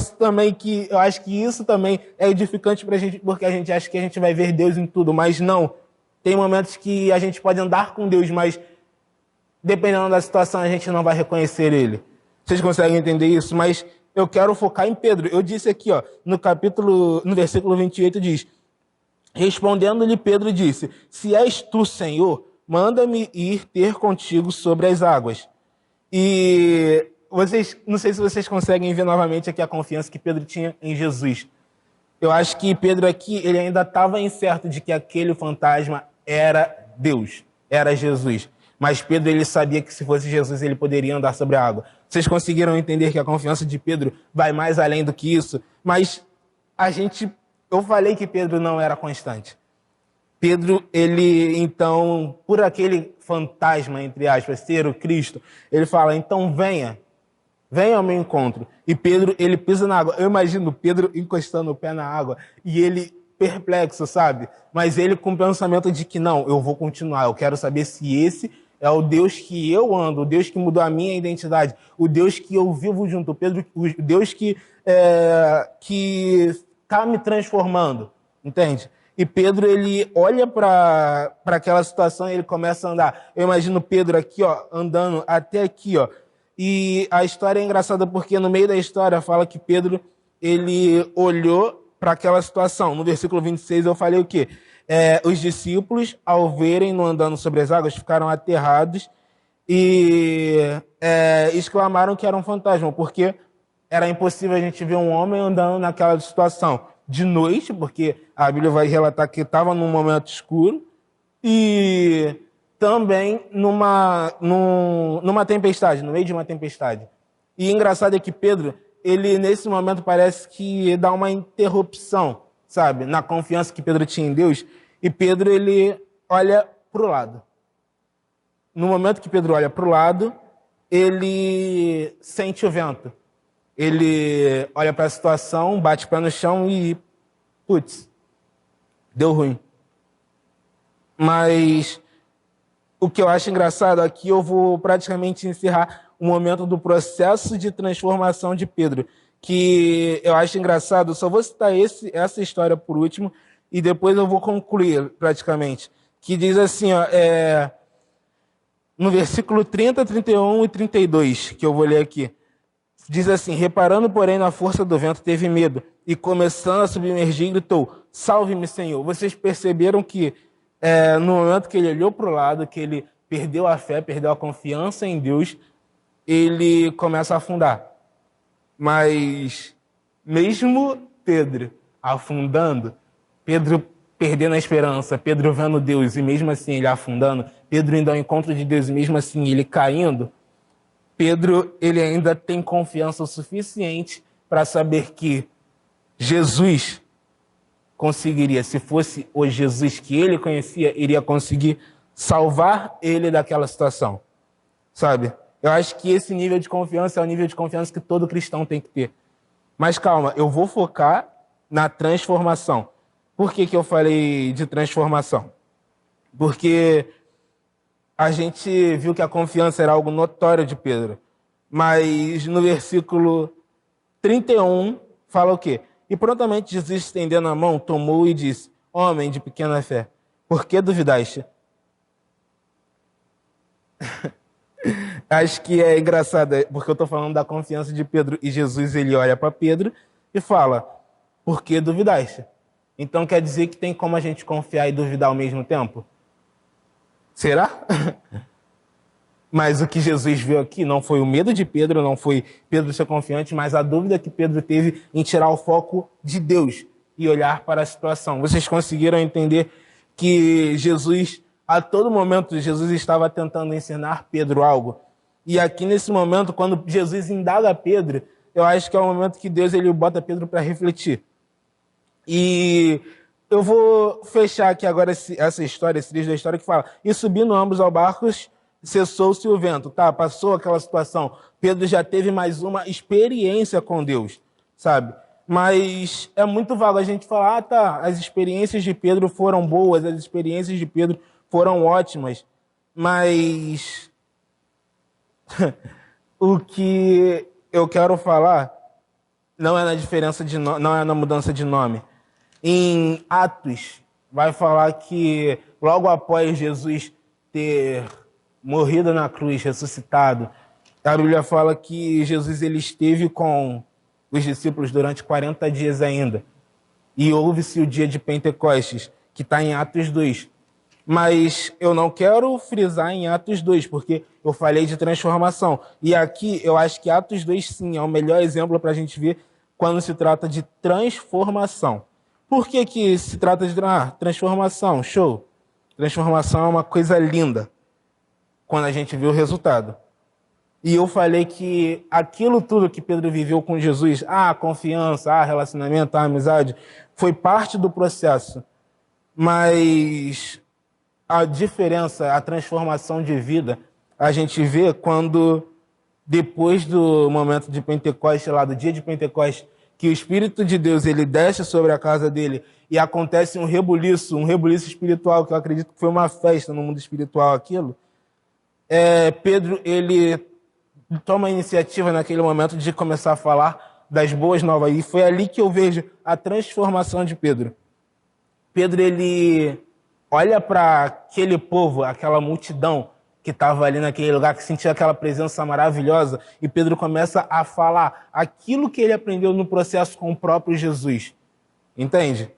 que isso também é edificante para a gente, porque a gente acha que a gente vai ver Deus em tudo, mas não. Tem momentos que a gente pode andar com Deus, mas dependendo da situação a gente não vai reconhecer Ele. Vocês conseguem entender isso? Mas eu quero focar em Pedro. Eu disse aqui, ó, no versículo 28 diz: respondendo-lhe Pedro disse: se és tu, Senhor, manda-me ir ter contigo sobre as águas. E não sei se vocês conseguem ver novamente aqui a confiança que Pedro tinha em Jesus. Eu acho que Pedro aqui, ele ainda estava incerto de que aquele fantasma era Deus, era Jesus. Mas Pedro, ele sabia que se fosse Jesus, ele poderia andar sobre a água. Vocês conseguiram entender que a confiança de Pedro vai mais além do que isso? Mas eu falei que Pedro não era constante. Pedro, ele, então, por aquele fantasma, entre aspas, ser o Cristo, ele fala: então venha ao meu encontro. E Pedro, ele pisa na água. Eu imagino Pedro encostando o pé na água e ele perplexo, sabe? Mas ele com o pensamento de que não, eu vou continuar, eu quero saber se esse é o Deus que eu ando, o Deus que mudou a minha identidade, o Deus que eu vivo junto, Pedro, o Deus que está me transformando, entende? E Pedro, ele olha para aquela situação e ele começa a andar. Eu imagino Pedro aqui, ó, andando até aqui, ó. E a história é engraçada porque no meio da história fala que Pedro, ele olhou para aquela situação. No versículo 26 eu falei o quê? Os discípulos, ao verem-no andando sobre as águas, ficaram aterrados e exclamaram que era um fantasma, porque era impossível a gente ver um homem andando naquela situação de noite, porque a Bíblia vai relatar que estava num momento escuro, e também numa tempestade, no meio de uma tempestade. E engraçado é que Pedro, ele nesse momento parece que dá uma interrupção, sabe, na confiança que Pedro tinha em Deus, e Pedro, ele olha para o lado. No momento que Pedro olha para o lado, ele sente o vento. Ele olha para a situação, bate o pé no chão e, putz, deu ruim. Mas o que eu acho engraçado aqui, eu vou praticamente encerrar o momento do processo de transformação de Pedro, que eu acho engraçado. Só vou citar essa história por último e depois eu vou concluir praticamente. Que diz assim, ó, no versículo 30, 31 e 32, que eu vou ler aqui. Diz assim: reparando, porém, na força do vento, teve medo, e começando a submergir, gritou: salve-me, Senhor. Vocês perceberam que no momento que ele olhou para o lado, que ele perdeu a fé, perdeu a confiança em Deus, ele começa a afundar. Mas mesmo Pedro afundando, Pedro perdendo a esperança, Pedro vendo Deus e mesmo assim ele afundando, Pedro indo ao encontro de Deus e mesmo assim ele caindo, Pedro, ele ainda tem confiança o suficiente para saber que Jesus conseguiria, se fosse o Jesus que ele conhecia, iria conseguir salvar ele daquela situação, sabe? Eu acho que esse nível de confiança é o nível de confiança que todo cristão tem que ter. Mas calma, eu vou focar na transformação. Por que eu falei de transformação? Porque a gente viu que a confiança era algo notório de Pedro. Mas no versículo 31 fala o quê? E prontamente Jesus, estendendo a mão, tomou e disse: homem de pequena fé, por que duvidaste? Acho que é engraçado, porque eu estou falando da confiança de Pedro, e Jesus, ele olha para Pedro e fala: por que duvidaste? Então quer dizer que tem como a gente confiar e duvidar ao mesmo tempo? Será? Mas o que Jesus viu aqui não foi o medo de Pedro, não foi Pedro ser confiante, mas a dúvida que Pedro teve em tirar o foco de Deus e olhar para a situação. Vocês conseguiram entender que Jesus, a todo momento, Jesus estava tentando ensinar Pedro algo. E aqui nesse momento, quando Jesus indaga Pedro, eu acho que é o momento que Deus, ele bota Pedro para refletir. E eu vou fechar aqui agora essa história, esse trecho da história que fala: e subindo ambos ao barco, cessou-se o vento. Tá, passou aquela situação. Pedro já teve mais uma experiência com Deus, sabe? Mas é muito vago a gente falar, ah, tá, as experiências de Pedro foram boas, as experiências de Pedro foram ótimas, mas o que eu quero falar não é na diferença de não é na mudança de nome. Em Atos vai falar que logo após Jesus ter morrido na cruz, ressuscitado, a Bíblia fala que Jesus ele esteve com os discípulos durante 40 dias ainda. E houve-se o dia de Pentecostes, que está em Atos 2. Mas eu não quero frisar em Atos 2, porque eu falei de transformação. E aqui eu acho que Atos 2, sim, é o melhor exemplo para a gente ver quando se trata de transformação. Por que que se trata de transformação? Show! Transformação é uma coisa linda quando a gente vê o resultado. E eu falei que aquilo tudo que Pedro viveu com Jesus, a confiança, a relacionamento, a amizade, foi parte do processo. Mas a diferença, a transformação de vida, a gente vê quando, depois do momento de Pentecostes, lá do dia de Pentecostes, que o Espírito de Deus ele desce sobre a casa dele e acontece um rebuliço espiritual, que eu acredito que foi uma festa no mundo espiritual aquilo, Pedro, ele toma a iniciativa naquele momento de começar a falar das boas novas. E foi ali que eu vejo a transformação de Pedro. Pedro, ele olha para aquele povo, aquela multidão que estava ali naquele lugar, que sentia aquela presença maravilhosa, e Pedro começa a falar aquilo que ele aprendeu no processo com o próprio Jesus. Entende?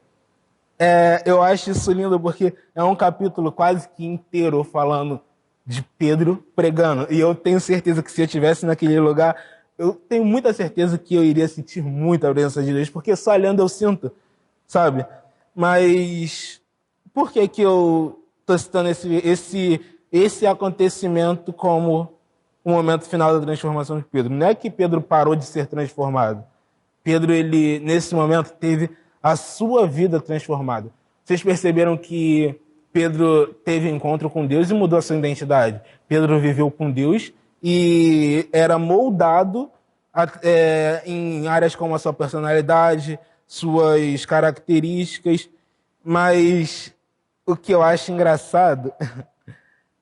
Eu acho isso lindo porque é um capítulo quase que inteiro falando de Pedro pregando. E eu tenho certeza que se eu estivesse naquele lugar, eu tenho muita certeza que eu iria sentir muita presença de Deus, porque só olhando eu sinto, sabe? Mas por que que eu estou citando esse acontecimento como o momento final da transformação de Pedro? Não é que Pedro parou de ser transformado. Pedro, ele, nesse momento, teve a sua vida transformada. Vocês perceberam que Pedro teve encontro com Deus e mudou a sua identidade. Pedro viveu com Deus e era moldado em áreas como a sua personalidade, suas características. Mas o que eu acho engraçado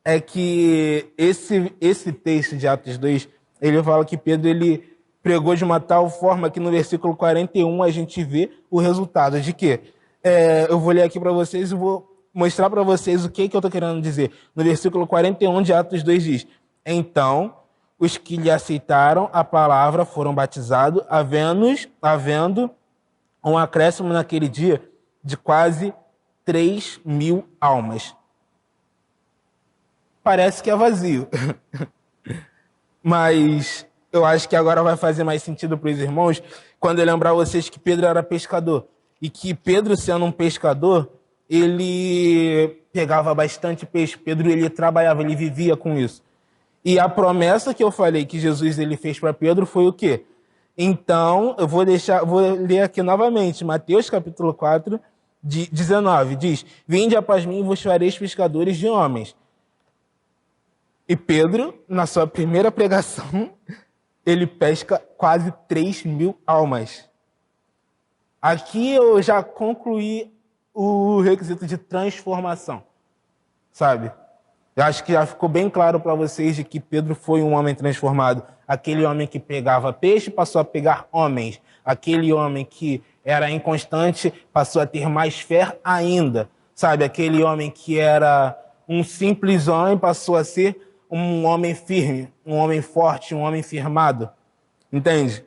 é que esse texto de Atos 2, ele fala que Pedro ele pregou de uma tal forma que no versículo 41 a gente vê o resultado de quê? Eu vou ler aqui para vocês e vou mostrar para vocês o que eu estou querendo dizer. No versículo 41 de Atos 2 diz: então, os que lhe aceitaram a palavra foram batizados, havendo um acréscimo naquele dia de quase 3.000 almas. Parece que é vazio. Mas eu acho que agora vai fazer mais sentido para os irmãos quando eu lembrar vocês que Pedro era pescador. E que Pedro, sendo um pescador, ele pegava bastante peixe. Pedro, ele trabalhava, ele vivia com isso. E a promessa que eu falei que Jesus ele fez para Pedro foi o quê? Então, eu vou ler aqui novamente, Mateus capítulo 4, 19, diz: vinde após mim e vos fareis pescadores de homens. E Pedro, na sua primeira pregação, ele pesca quase 3.000 almas. Aqui eu já concluí o requisito de transformação, sabe? Eu acho que já ficou bem claro para vocês de que Pedro foi um homem transformado. Aquele homem que pegava peixe passou a pegar homens. Aquele homem que era inconstante passou a ter mais fé ainda, sabe? Aquele homem que era um simples homem passou a ser um homem firme, um homem forte, um homem firmado. Entende?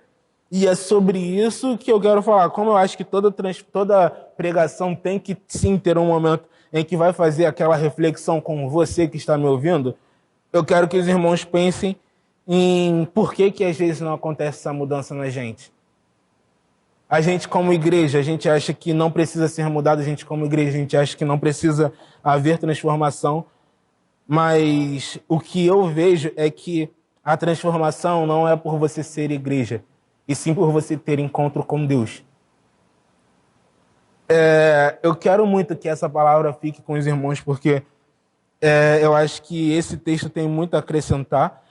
E é sobre isso que eu quero falar. Como eu acho que toda pregação tem que sim ter um momento em que vai fazer aquela reflexão com você que está me ouvindo, eu quero que os irmãos pensem em por que às vezes não acontece essa mudança na gente. A gente como igreja, a gente acha que não precisa ser mudado, a gente como igreja, a gente acha que não precisa haver transformação, mas o que eu vejo é que a transformação não é por você ser igreja, e sim por você ter encontro com Deus. Eu quero muito que essa palavra fique com os irmãos, porque eu acho que esse texto tem muito a acrescentar,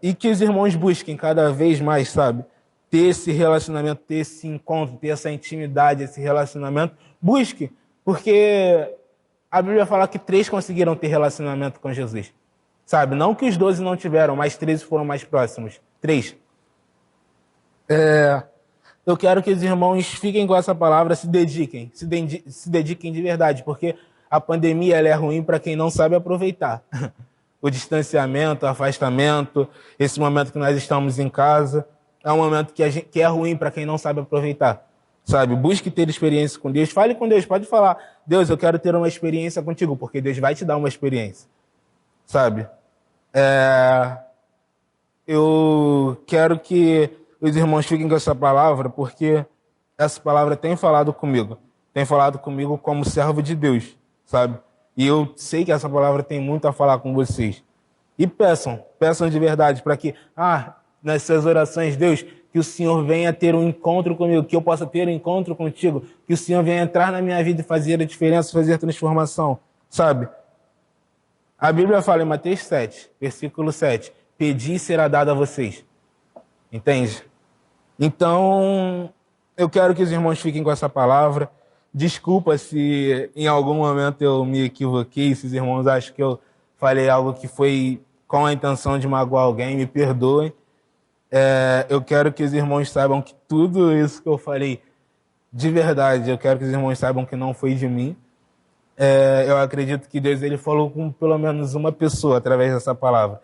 e que os irmãos busquem cada vez mais, sabe? ter esse relacionamento, ter esse encontro, ter essa intimidade, esse relacionamento, busque, porque a Bíblia fala que 3 conseguiram ter relacionamento com Jesus, sabe? Não que os 12 não tiveram, mas 13 foram mais próximos. 3. Eu quero que os irmãos fiquem com essa palavra, se dediquem de verdade, porque a pandemia ela é ruim para quem não sabe aproveitar. O distanciamento, o afastamento, esse momento que nós estamos em casa, é um momento que é ruim para quem não sabe aproveitar. Sabe? Busque ter experiência com Deus. Fale com Deus. Pode falar, Deus, eu quero ter uma experiência contigo, porque Deus vai te dar uma experiência. Sabe? Eu quero que os irmãos fiquem com essa palavra, porque essa palavra tem falado comigo. Tem falado comigo como servo de Deus, sabe? E eu sei que essa palavra tem muito a falar com vocês. E peçam de verdade, para que, nas suas orações, Deus, que o Senhor venha ter um encontro comigo, que eu possa ter um encontro contigo, que o Senhor venha entrar na minha vida e fazer a diferença, fazer a transformação, sabe? A Bíblia fala em Mateus 7, versículo 7, pedi e será dado a vocês. Entende? Então, eu quero que os irmãos fiquem com essa palavra. Desculpa se em algum momento eu me equivoquei, se os irmãos acham que eu falei algo que foi com a intenção de magoar alguém, me perdoem. Eu quero que os irmãos saibam que tudo isso que eu falei, de verdade, eu quero que os irmãos saibam que não foi de mim. Eu acredito que Deus ele falou com pelo menos uma pessoa através dessa palavra.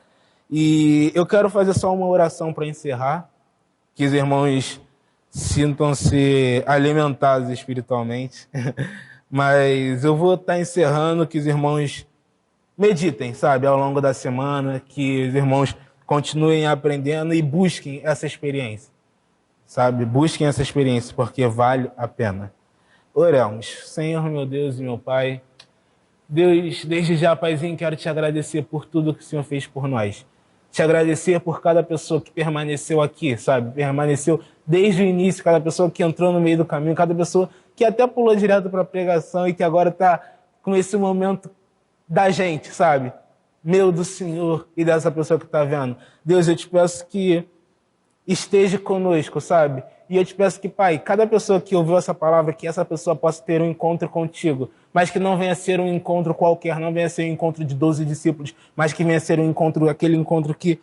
E eu quero fazer só uma oração para encerrar, que os irmãos sintam-se alimentados espiritualmente. Mas eu vou estar encerrando, que os irmãos meditem, sabe, ao longo da semana, que os irmãos continuem aprendendo e busquem essa experiência, sabe? Busquem essa experiência, porque vale a pena. Oremos. Senhor, meu Deus e meu Pai, Deus, desde já, Paizinho, quero te agradecer por tudo que o Senhor fez por nós. Te agradecer por cada pessoa que permaneceu aqui, sabe? Permaneceu desde o início, cada pessoa que entrou no meio do caminho, cada pessoa que até pulou direto para a pregação e que agora está com esse momento da gente, sabe? Meu, do Senhor e dessa pessoa que está vendo. Deus, eu te peço que esteja conosco, sabe? E eu te peço que, Pai, cada pessoa que ouviu essa palavra, que essa pessoa possa ter um encontro contigo, mas que não venha ser um encontro qualquer, não venha ser um encontro de 12 discípulos, mas que venha ser um encontro, aquele encontro que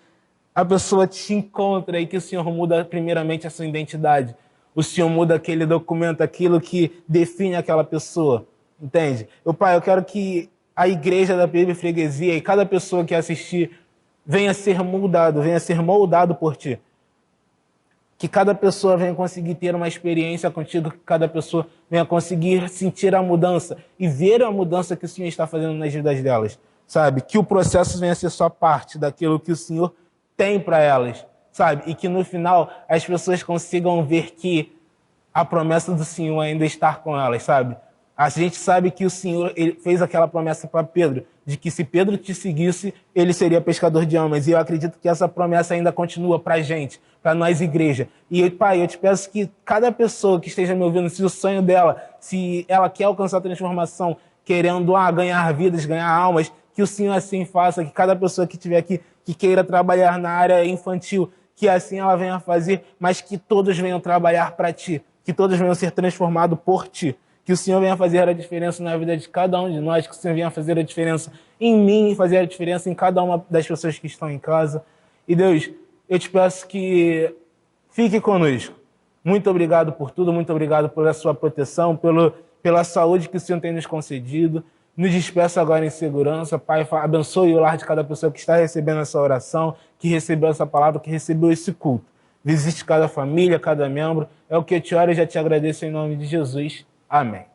a pessoa te encontra e que o Senhor muda primeiramente a sua identidade. O Senhor muda aquele documento, aquilo que define aquela pessoa, entende? Pai, eu quero que a igreja da PIB Freguesia e cada pessoa que assistir venha ser moldado por Ti. Que cada pessoa venha conseguir ter uma experiência contigo, que cada pessoa venha conseguir sentir a mudança e ver a mudança que o Senhor está fazendo nas vidas delas, sabe? Que o processo venha ser só parte daquilo que o Senhor tem para elas, sabe? E que no final as pessoas consigam ver que a promessa do Senhor ainda está com elas, sabe? A gente sabe que o Senhor ele fez aquela promessa para Pedro, de que se Pedro te seguisse, ele seria pescador de almas. E eu acredito que essa promessa ainda continua para a gente, para nós, igreja. E, Pai, eu te peço que cada pessoa que esteja me ouvindo, se o sonho dela, se ela quer alcançar a transformação, querendo ganhar vidas, ganhar almas, que o Senhor assim faça, que cada pessoa que estiver aqui, que queira trabalhar na área infantil, que assim ela venha fazer, mas que todos venham trabalhar para Ti, que todos venham ser transformados por Ti. Que o Senhor venha fazer a diferença na vida de cada um de nós, que o Senhor venha fazer a diferença em mim e fazer a diferença em cada uma das pessoas que estão em casa. E Deus, eu te peço que fique conosco. Muito obrigado por tudo, muito obrigado pela sua proteção, pela saúde que o Senhor tem nos concedido. Nos despeço agora em segurança. Pai, abençoe o lar de cada pessoa que está recebendo essa oração, que recebeu essa palavra, que recebeu esse culto. Visite cada família, cada membro. É o que eu te oro e já te agradeço em nome de Jesus. Amém.